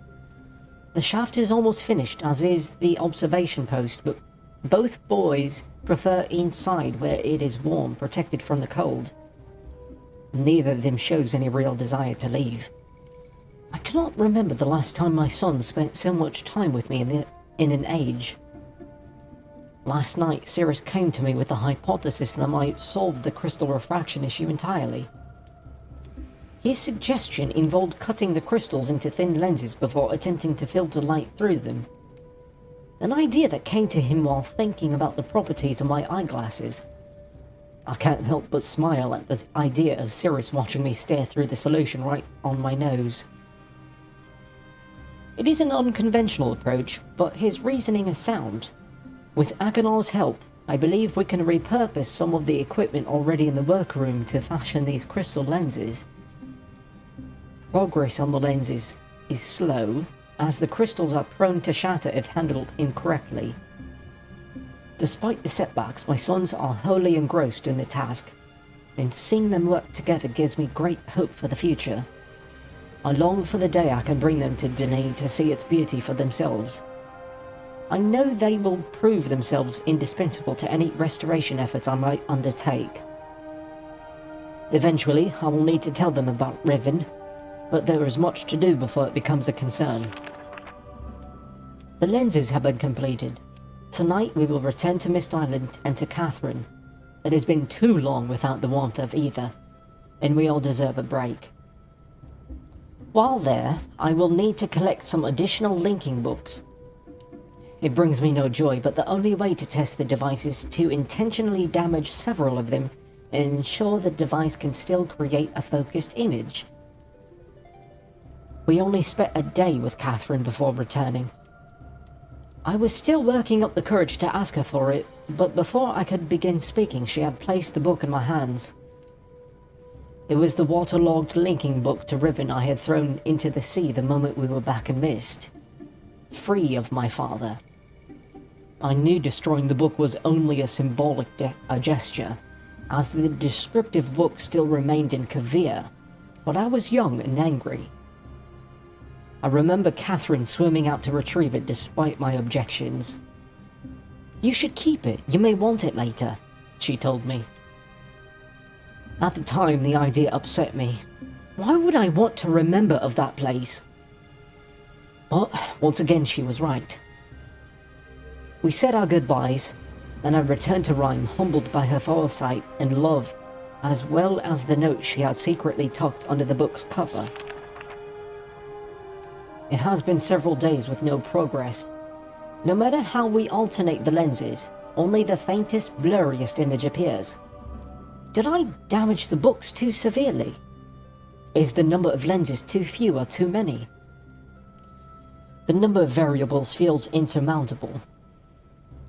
The shaft is almost finished, as is the observation post, but both boys prefer inside where it is warm, protected from the cold. Neither of them shows any real desire to leave. I cannot remember the last time my son spent so much time with me in an age. Last night, Sirius came to me with the hypothesis that I might solve the crystal refraction issue entirely. His suggestion involved cutting the crystals into thin lenses before attempting to filter light through them. An idea that came to him while thinking about the properties of my eyeglasses. I can't help but smile at the idea of Sirius watching me stare through the solution right on my nose. It is an unconventional approach, but his reasoning is sound. With Agonar's help, I believe we can repurpose some of the equipment already in the workroom to fashion these crystal lenses. Progress on the lenses is slow, as the crystals are prone to shatter if handled incorrectly. Despite the setbacks, my sons are wholly engrossed in the task, and seeing them work together gives me great hope for the future. I long for the day I can bring them to Denizens to see its beauty for themselves. I know they will prove themselves indispensable to any restoration efforts I might undertake. Eventually, I will need to tell them about Riven, but there is much to do before it becomes a concern. The lenses have been completed. Tonight we will return to Mist Island and to Catherine. It has been too long without the warmth of either, and we all deserve a break. While there, I will need to collect some additional linking books. It brings me no joy, but the only way to test the device is to intentionally damage several of them and ensure the device can still create a focused image. We only spent a day with Catherine before returning. I was still working up the courage to ask her for it, but before I could begin speaking, she had placed the book in my hands. It was the waterlogged linking book to Riven I had thrown into the sea the moment we were back in Mist, free of my father. I knew destroying the book was only a symbolic gesture, as the descriptive book still remained in Kavir, but I was young and angry. I remember Catherine swimming out to retrieve it despite my objections. "You should keep it, you may want it later," she told me. At the time, the idea upset me. Why would I want to remember of that place? But once again, she was right. We said our goodbyes, and I returned to Rhyme, humbled by her foresight and love, as well as the note she had secretly tucked under the book's cover. It has been several days with no progress. No matter how we alternate the lenses, only the faintest, blurriest image appears. Did I damage the books too severely? Is the number of lenses too few or too many? The number of variables feels insurmountable.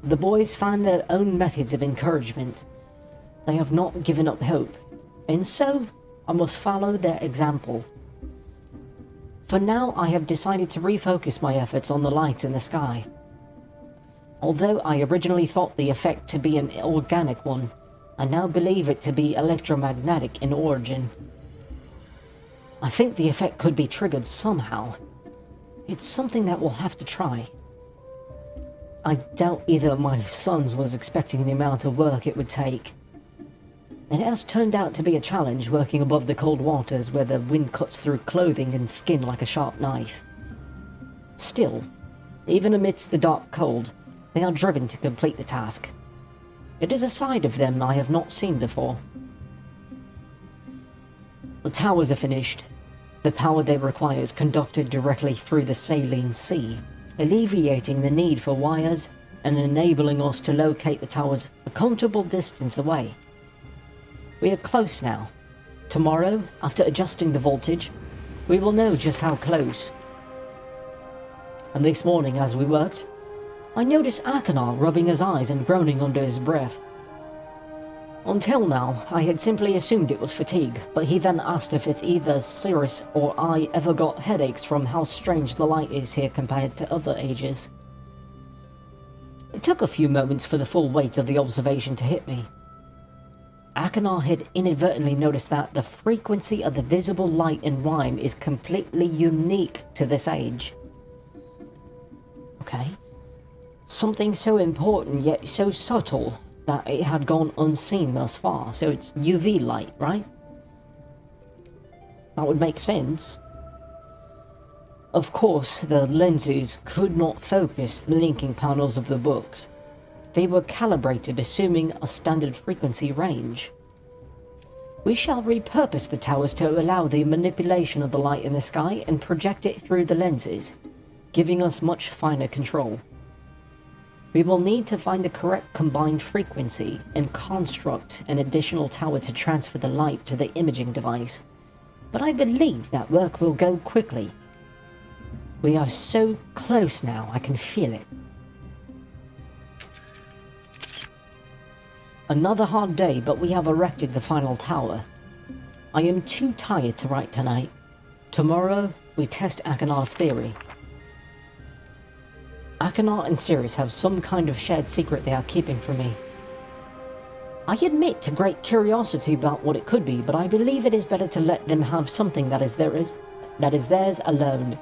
The boys find their own methods of encouragement. They have not given up hope, and so I must follow their example. For now, I have decided to refocus my efforts on the light in the sky. Although I originally thought the effect to be an organic one, I now believe it to be electromagnetic in origin. I think the effect could be triggered somehow. It's something that we'll have to try. I doubt either of my sons was expecting the amount of work it would take. It has turned out to be a challenge working above the cold waters where the wind cuts through clothing and skin like a sharp knife. Still, even amidst the dark cold, they are driven to complete the task. It is a side of them I have not seen before. The towers are finished. The power they require is conducted directly through the saline sea, alleviating the need for wires and enabling us to locate the towers a comfortable distance away. We are close now. Tomorrow, after adjusting the voltage, we will know just how close. And this morning as we worked, I noticed Akanar rubbing his eyes and groaning under his breath. Until now, I had simply assumed it was fatigue, but he then asked if either Cirrus or I ever got headaches from how strange the light is here compared to other ages. It took a few moments for the full weight of the observation to hit me. Akanar had inadvertently noticed that the frequency of the visible light in Rhyme is completely unique to this age. Okay. Something so important yet so subtle that it had gone unseen thus far, so it's UV light, right? That would make sense. Of course, the lenses could not focus the linking panels of the books. They were calibrated assuming a standard frequency range. We shall repurpose the towers to allow the manipulation of the light in the sky and project it through the lenses, giving us much finer control. We will need to find the correct combined frequency and construct an additional tower to transfer the light to the imaging device. But I believe that work will go quickly. We are so close now, I can feel it. Another hard day, but we have erected the final tower. I am too tired to write tonight. Tomorrow, we test Akenar's theory. Akenar and Sirius have some kind of shared secret they are keeping from me. I admit to great curiosity about what it could be, but I believe it is better to let them have something that is theirs alone.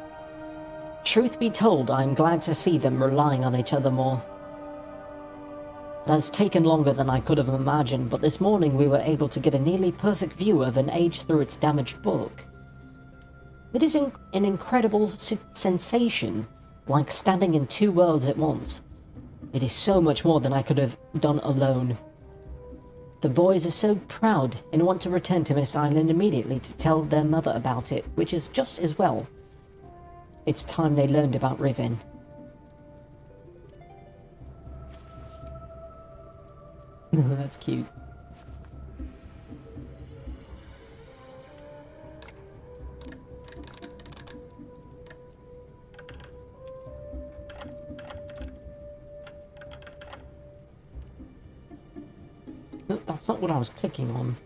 Truth be told, I am glad to see them relying on each other more. It has taken longer than I could have imagined, but this morning we were able to get a nearly perfect view of an age through its damaged book. It is an incredible sensation, like standing in two worlds at once. It is so much more than I could have done alone. The boys are so proud and want to return to Mist Island immediately to tell their mother about it, which is just as well. It's time they learned about Riven. That's cute. No, that's not what I was clicking on.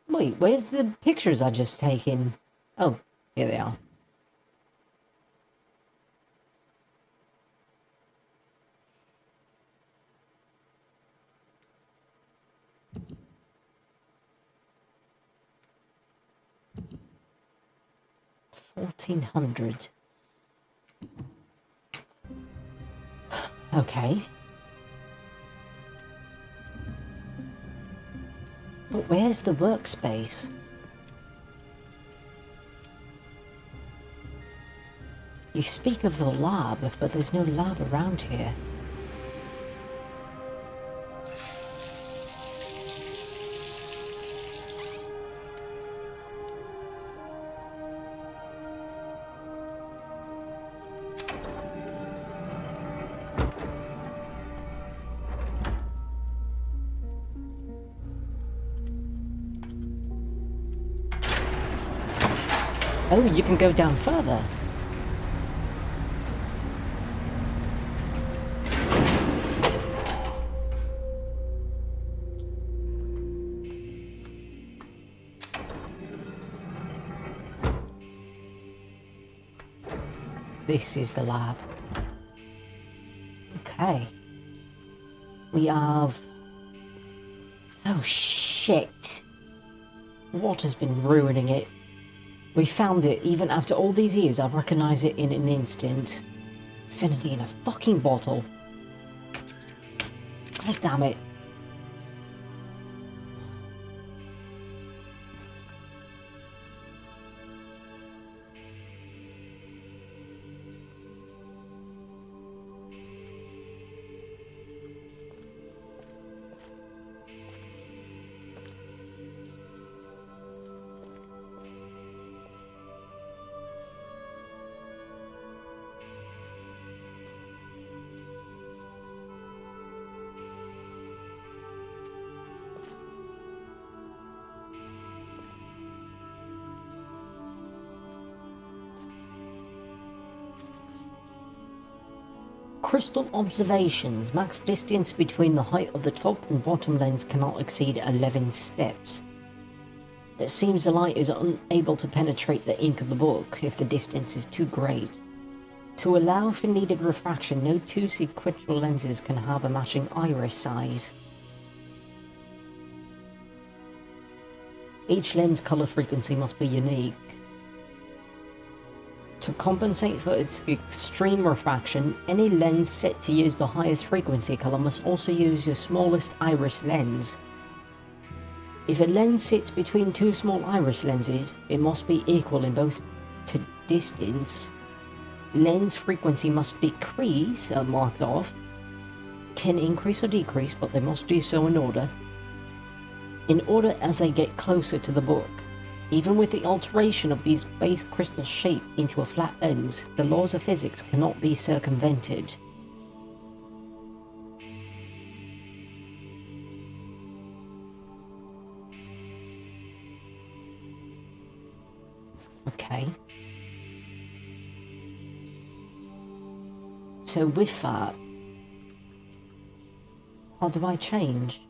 Wait, where's the pictures I just taken? Oh, here they are. $1,400. Okay. But where's the workspace? You speak of the lab, but there's no lab around here. Oh, you can go down further. This is the lab. Okay. We have... Oh shit. What has been ruining it? We found it, even after all these years, I recognize it in an instant. Infinity in a fucking bottle. God damn it. Crystal observations. Max distance between the height of the top and bottom lens cannot exceed 11 steps. It seems the light is unable to penetrate the ink of the book if the distance is too great. To allow for needed refraction, no two sequential lenses can have a matching iris size. Each lens color frequency must be unique. To compensate for its extreme refraction, any lens set to use the highest frequency color must also use your smallest iris lens. If a lens sits between two small iris lenses, it must be equal in both to distance. Lens frequency must decrease, marked off. Can increase or decrease, but they must do so in order. In order as they get closer to the book. Even with the alteration of these base crystal shape into a flat lens, the laws of physics cannot be circumvented. Okay. So with that, how do I change?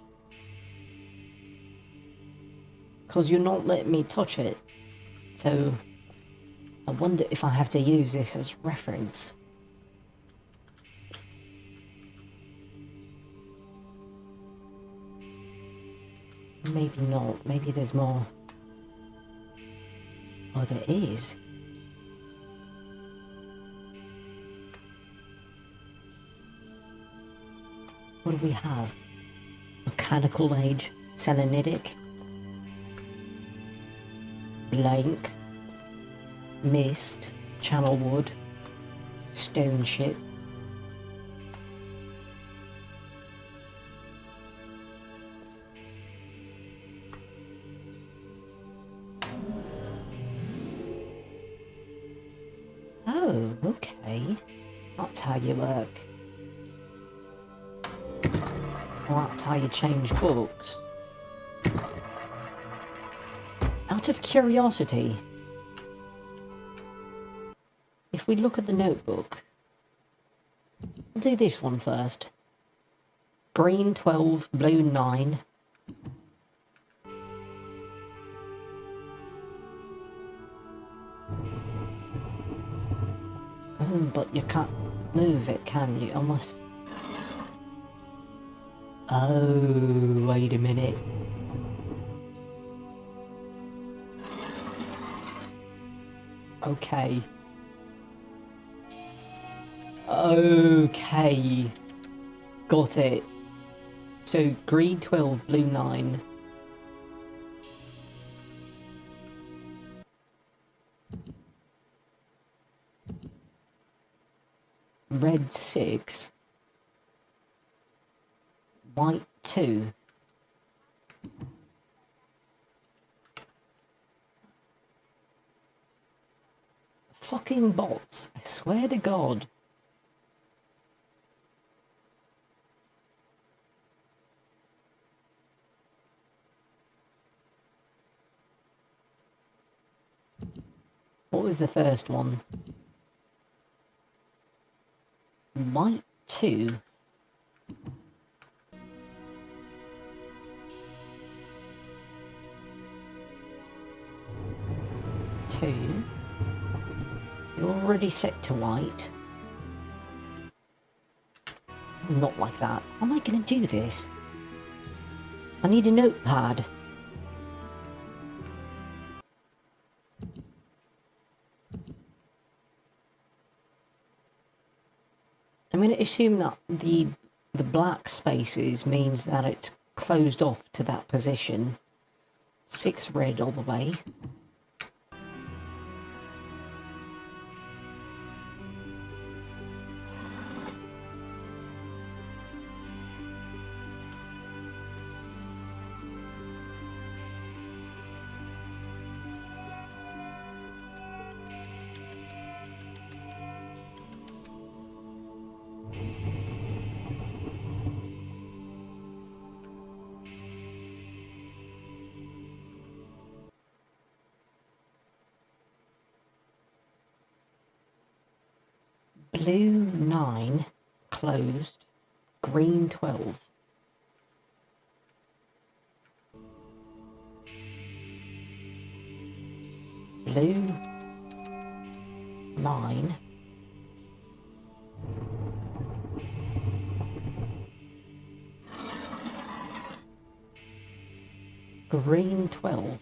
Because you're not letting me touch it. So I wonder if I have to use this as reference. Maybe not. Maybe there's more. Oh, there is. What do we have? Mechanical age, selenitic, blank, mist, channel wood, stone ship. Oh, okay. That's how you work. Well, that's how you change books. Out of curiosity, if we look at the notebook, we'll do this one first. Green 12, blue 9. But you can't move it, can you? Unless... Oh, wait a minute. Okay. Okay. Got it. So, green 12, blue 9. Red 6. White 2. Fucking bots, I swear to God. What was the first one? White 2. You're already set to white. Not like that. How am I going to do this? I need a notepad. I'm going to assume that the black spaces means that it's closed off to that position. 6 red all the way. Blue 9, closed, green 12. Blue 9. Green 12.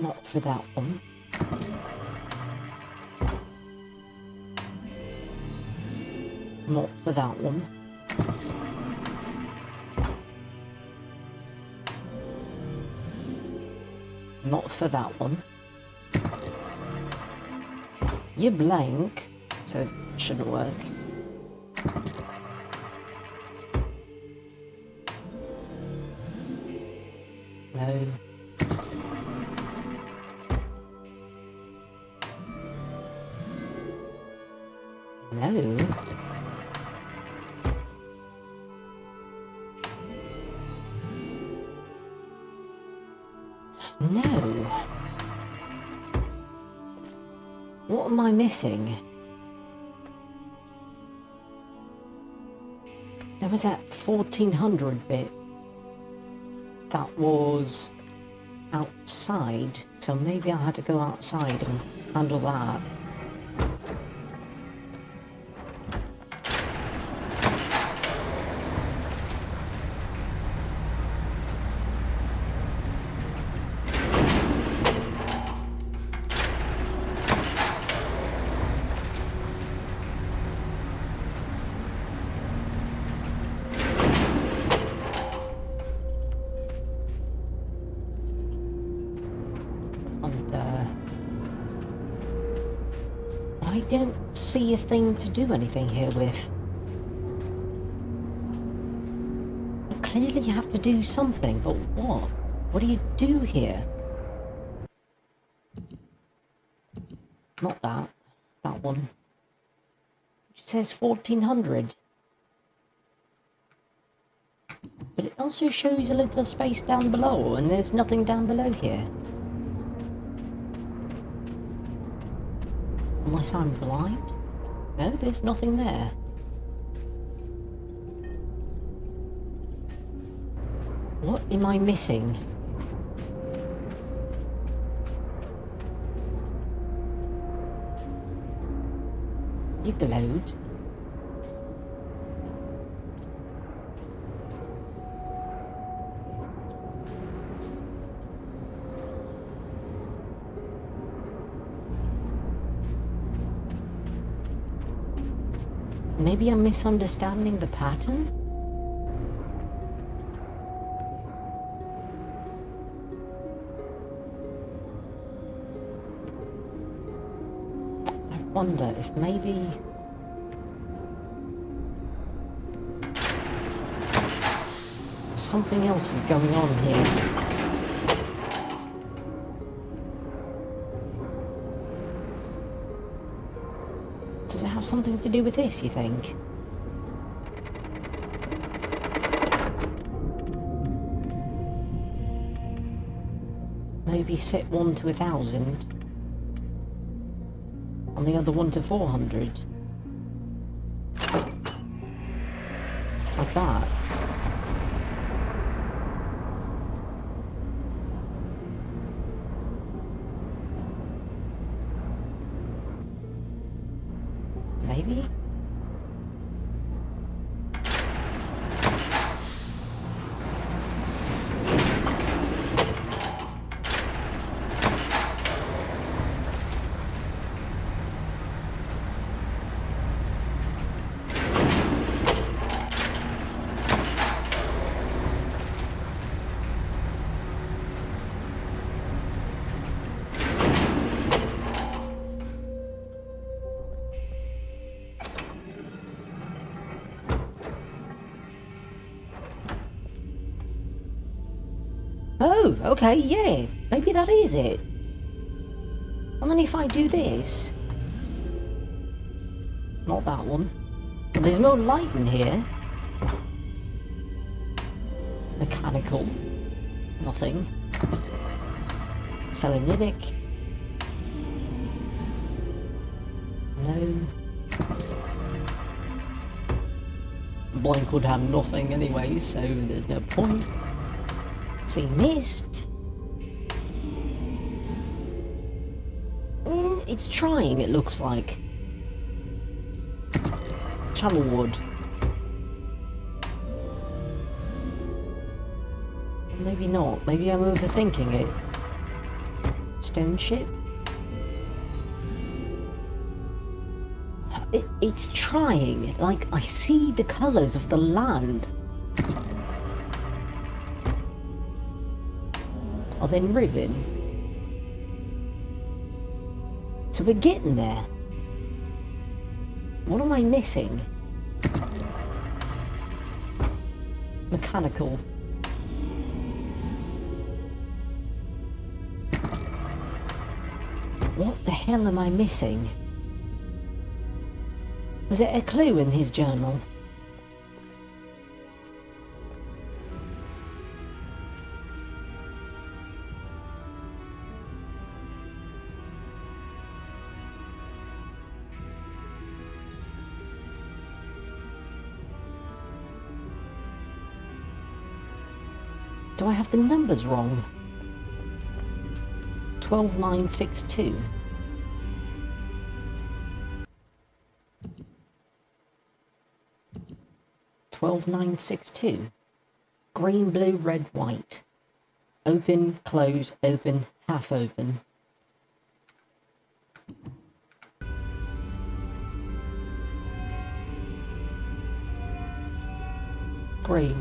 Not for that one. Not for that one. Not for that one. You're blank, so it shouldn't work. No. No. No. What am I missing? There was that 1400 bit. That was outside, so maybe I had to go outside and handle that. I don't see a thing to do anything here with. I clearly have to do something, but what? What do you do here? Not that. That one. It says 1400. But it also shows a little space down below, and there's nothing down below here. Unless I'm blind? No, there's nothing there. What am I missing? You glowed. Maybe I'm misunderstanding the pattern? I wonder if maybe... something else is going on here. Does it have something to do with this, you think? Maybe set one to 1,000 and the other one to 400. Like that. Maybe? Oh, okay, yeah. Maybe that is it. And then if I do this... Not that one. But there's no light in here. Mechanical. Nothing. Selenitic. No. Blank would have nothing anyway, so there's no point. See, mist. It's trying, it looks like. Channel wood. Maybe not. Maybe I'm overthinking it. stone ship. It's trying. Like, I see the colours of the land. Are they moving? So we're getting there. What am I missing? Mechanical. What the hell am I missing? Was it a clue in his journal? Do I have the numbers wrong? 12962. Green, blue, red, white. Open, close, open, half open. Green,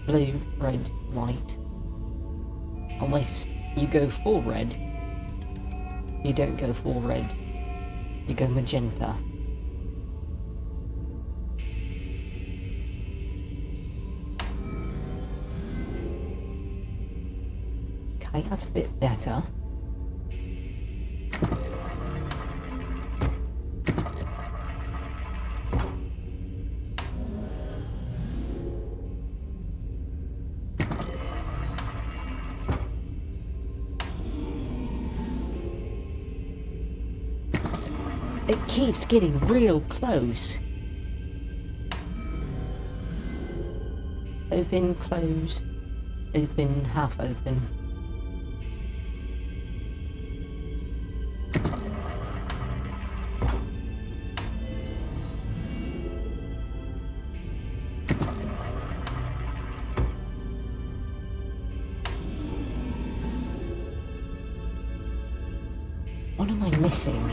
blue, red, white. Unless you go full red. You don't go full red. You go magenta. Okay, that's a bit better. It keeps getting real close. Open, close, open, half open. What am I missing?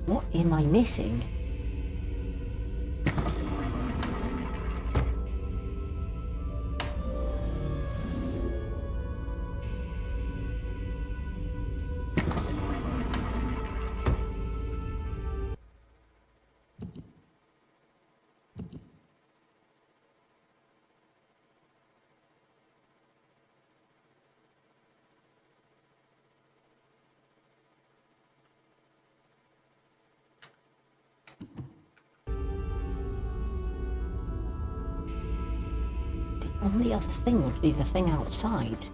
What am I missing? The only other thing would be the thing outside.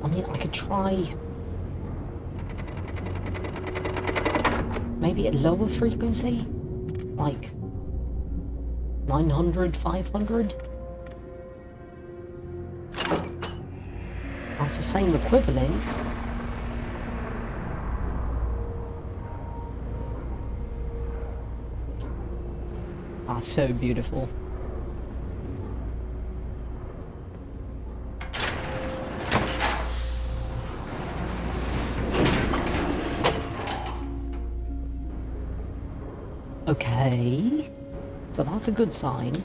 I mean, I could try maybe at lower frequency, like 900, 500. That's the same equivalent. That's so beautiful. Okay, so that's a good sign.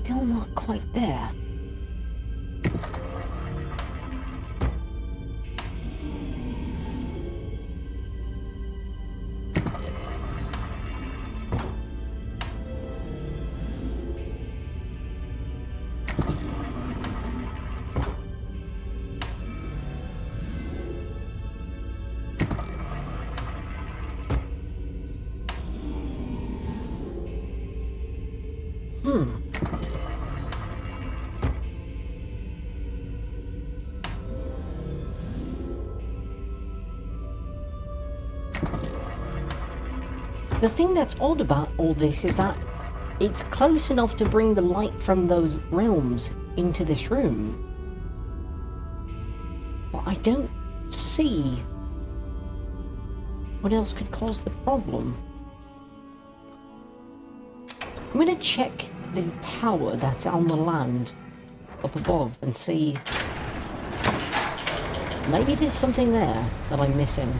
still not quite there. The thing that's odd about all this is that it's close enough to bring the light from those realms into this room. But I don't see what else could cause the problem. I'm gonna check the tower that's on the land up above and see. Maybe there's something there that I'm missing.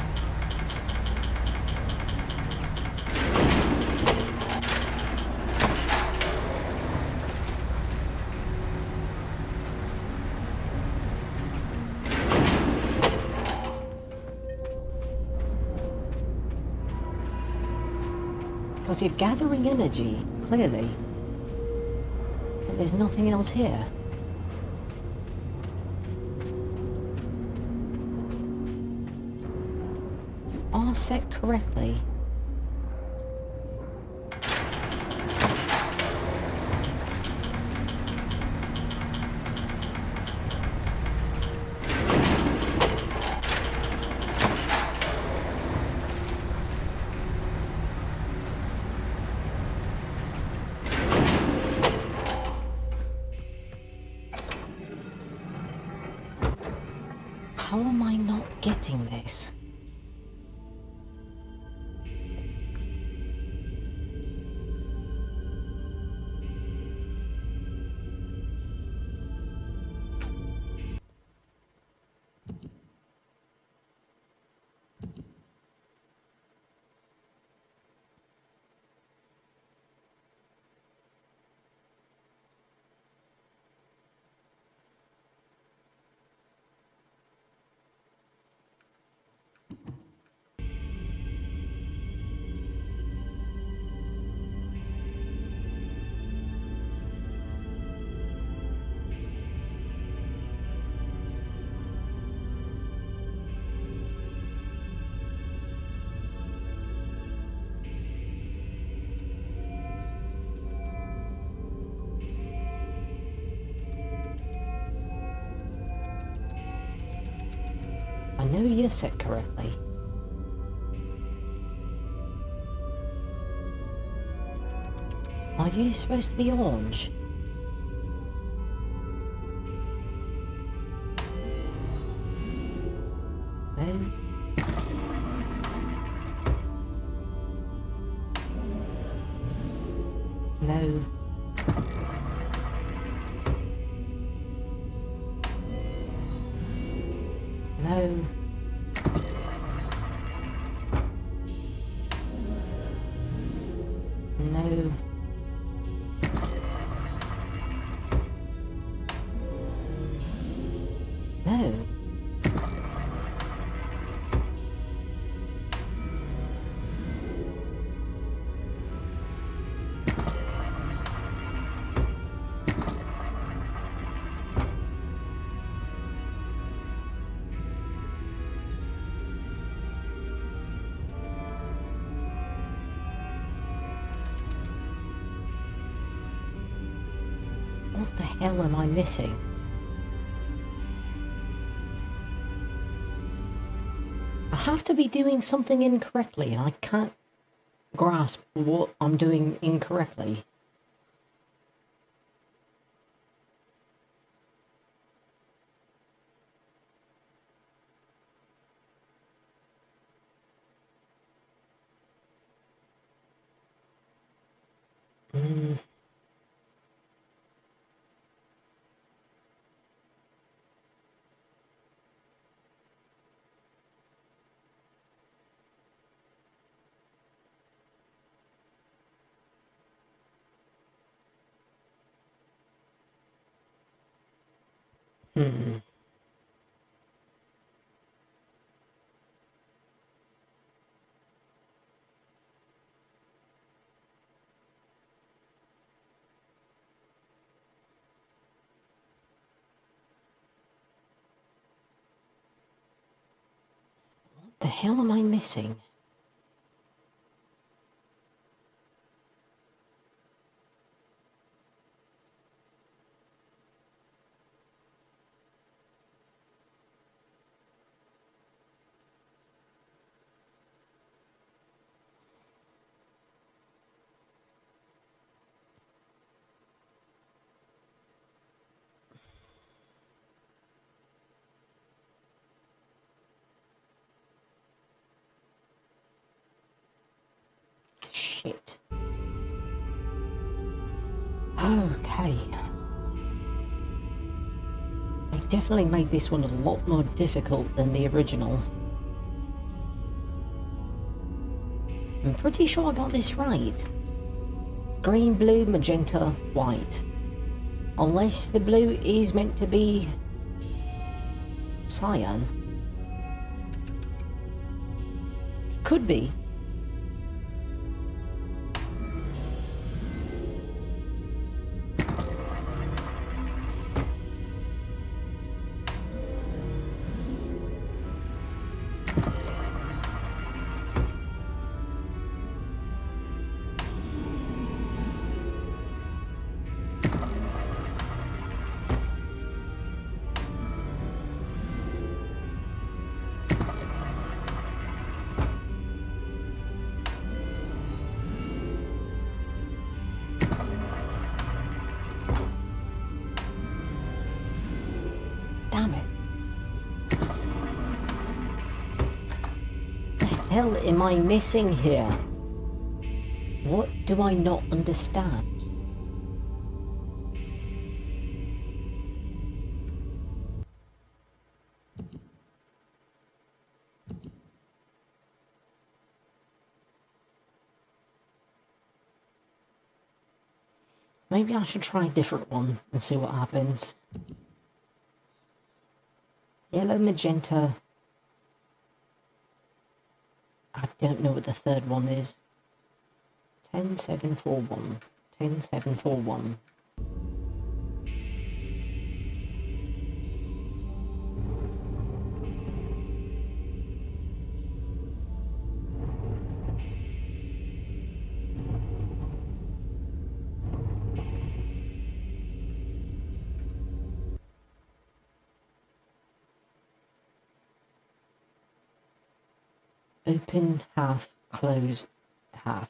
Because you're gathering energy, clearly. But there's nothing else here. You are set correctly. How am I not getting this? I know you're set correctly. Are you supposed to be orange? No. No. No. No. No. What the hell am I missing? I have to be doing something incorrectly and I can't grasp what I'm doing incorrectly. Hmm. What the hell am I missing? Shit. Okay. They definitely made this one a lot more difficult than the original. I'm pretty sure I got this right. Green, blue, magenta, white. Unless the blue is meant to be cyan. Could be. Damn it. The hell am I missing here? What do I not understand? Maybe I should try a different one and see what happens. Yellow, magenta. I don't know what the third one is. 10741. 10741. Open half, close half.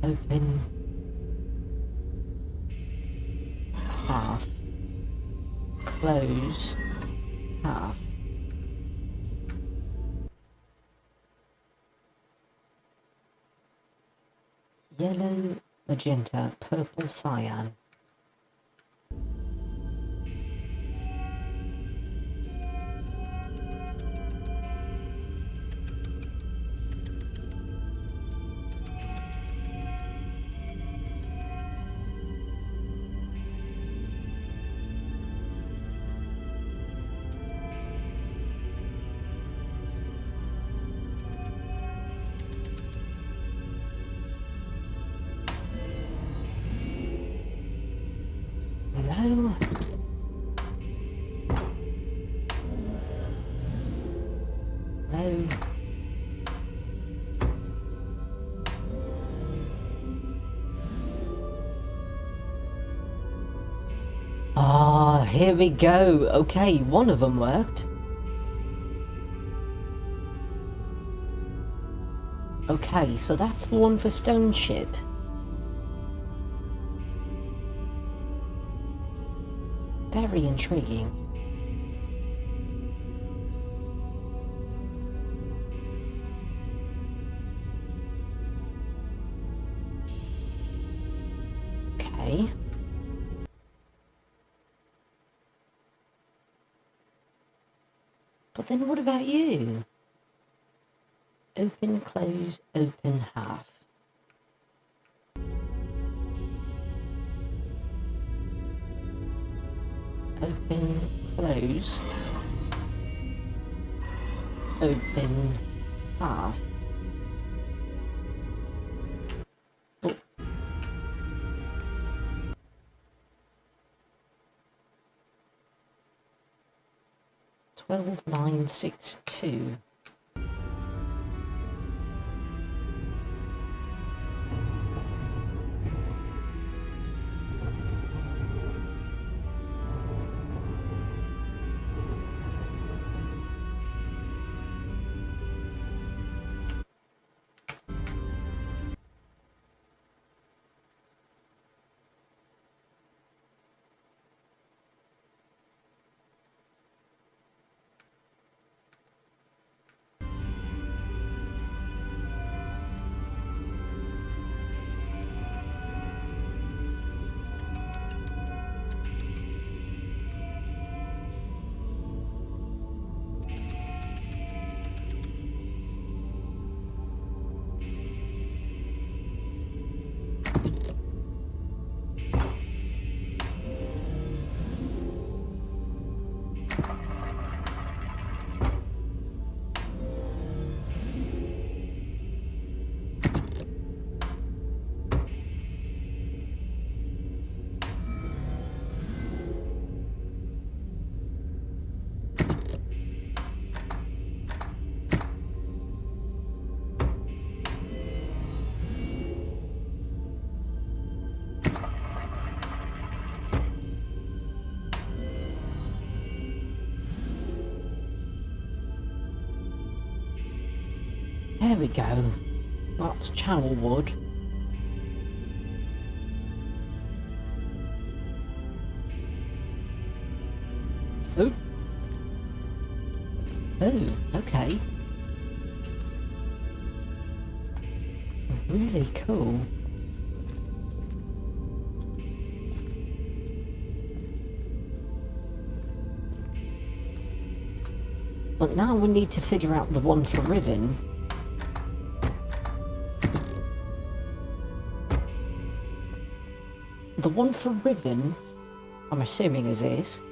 Open half, close half. Yellow, magenta, purple, cyan. No. No. Ah, here we go. Okay, one of them worked. Okay, so that's the one for Stone Ship. Very intriguing. Okay. But then what about you? Open, close, open, half. Open, close. Open, half. Oh. 12,962. There we go. That's channel wood. Oh. Oh, okay. Really cool. But now we need to figure out the one for ribbon. The one for ribbon, I'm assuming is this,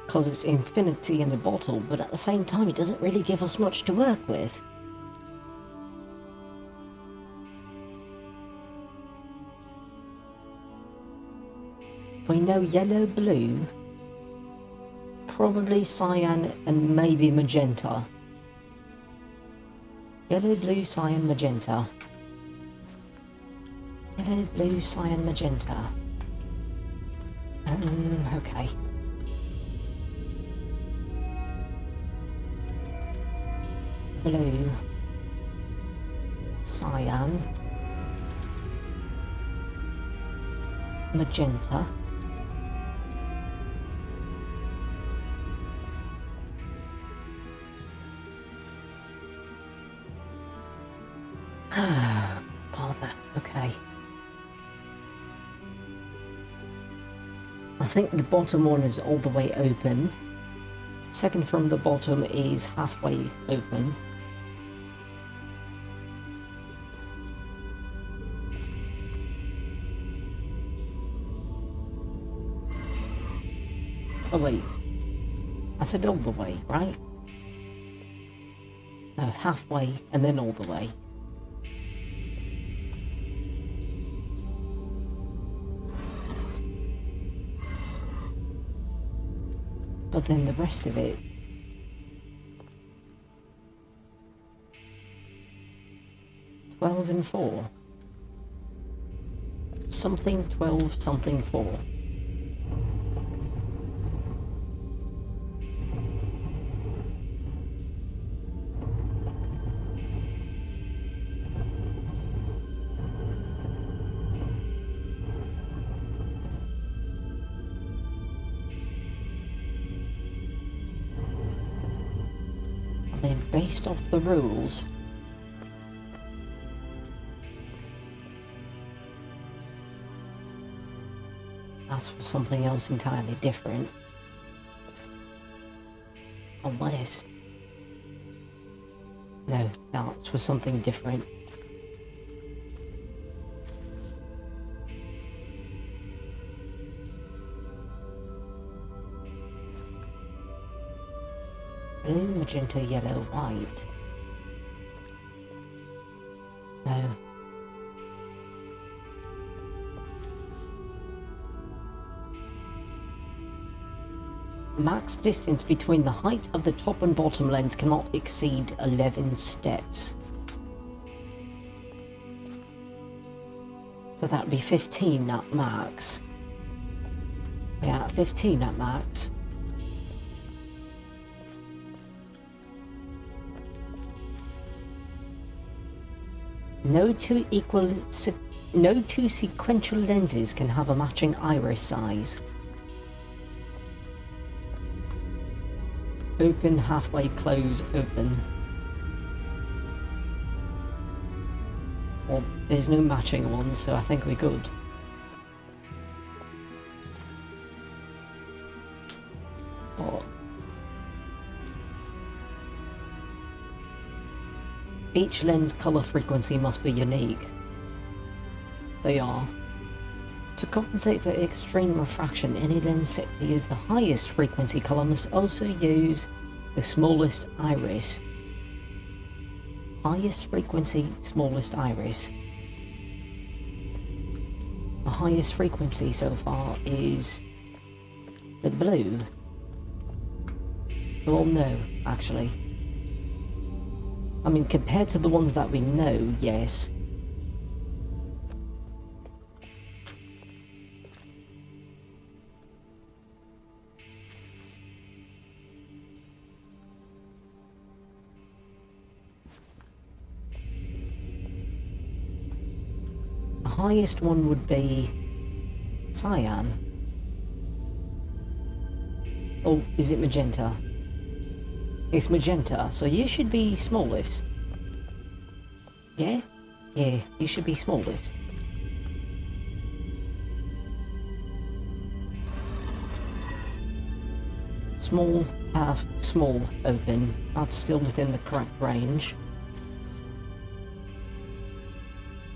because it's infinity in the bottle, but at the same time it doesn't really give us much to work with. We know yellow, blue, probably cyan and maybe magenta. Yellow, blue, cyan, magenta. Yellow, blue, cyan, magenta. Okay. Blue, cyan, magenta. Bother, okay. I think the bottom one is all the way open. Second from the bottom is halfway open. Oh wait, I said all the way, right? No, halfway and then all the way. But then the rest of it, $12 and 4. Something 12, something 4. Then based off the rules, that's for something else entirely different. Unless... no, that's for something different. Blue, magenta, yellow, white. No. Max distance between the height of the top and bottom lens cannot exceed 11 steps. So that would be 15 at max. Yeah, 15 at max. No two sequential lenses can have a matching iris size. Open, halfway, close, open. Well, there's no matching one, so I think we're good. But each lens color frequency must be unique. They are. To compensate for extreme refraction, any lens set to use the highest frequency color must also use the smallest iris. Highest frequency, smallest iris. The highest frequency so far is the blue. Well, no, actually. I mean, compared to the ones that we know, yes. The highest one would be cyan. Oh, is it magenta? It's magenta, so you should be smallest. Yeah? Yeah, you should be smallest. Small, half, small, open. That's still within the correct range.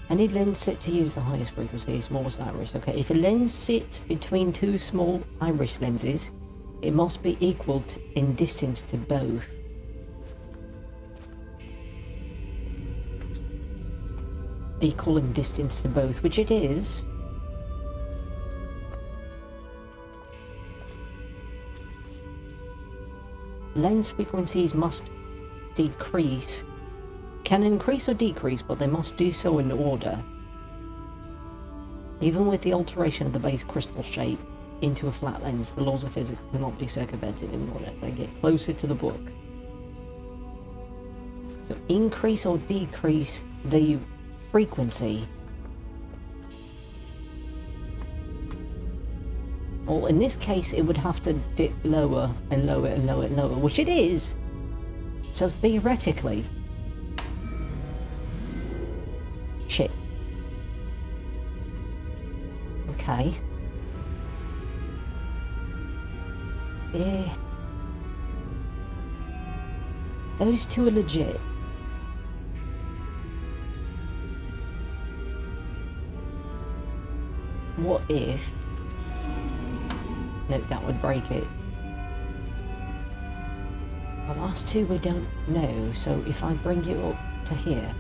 Any lens set to use the highest frequency, smallest iris. Okay, if a lens sits between two small iris lenses, it must be equal in distance to both. Equal in distance to both, which it is. Lens frequencies must decrease. Can increase or decrease, but they must do so in order. Even with the alteration of the base crystal shape into a flat lens, the laws of physics cannot be circumvented in order they get closer to the book. So increase or decrease the frequency. Well, in this case it would have to dip lower and lower and lower and lower, which it is. So theoretically... Shit. Okay. Yeah. Those two are legit. What if... No, that would break it. The last two we don't know, so if I bring you up to here...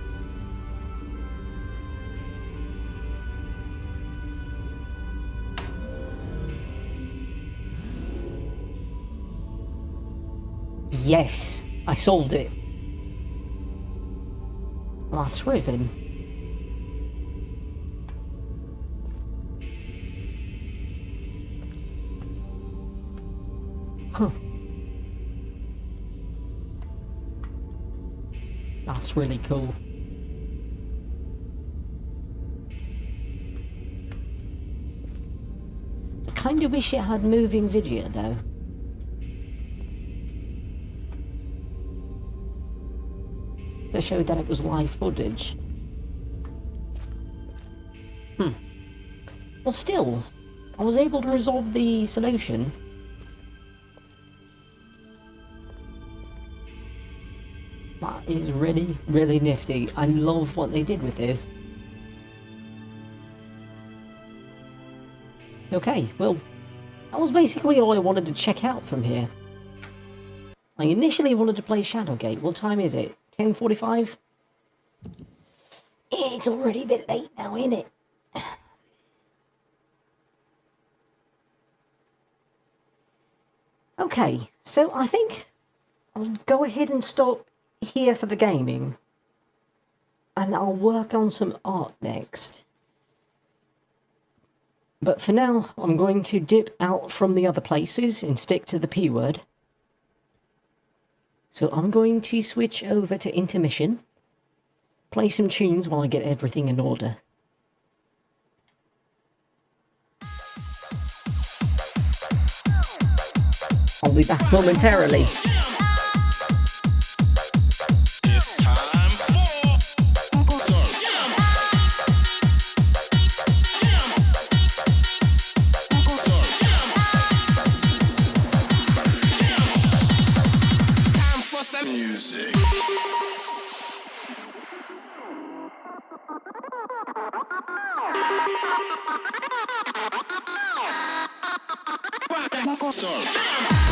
Yes! I solved it! Last ribbon. Huh. That's really cool. I kinda wish it had moving video though. To show that it was live footage. Well, still, I was able to resolve the solution. That is really, really nifty. I love what they did with this. Okay, well, that was basically all I wanted to check out from here. I initially wanted to play Shadowgate. What time is it? 10:45? It's already a bit late now, isn't it? Okay, so I think I'll go ahead and stop here for the gaming. And I'll work on some art next. But for now, I'm going to dip out from the other places and stick to the P word. So I'm going to switch over to intermission, play some tunes while I get everything in order. I'll be back momentarily. Music. Start.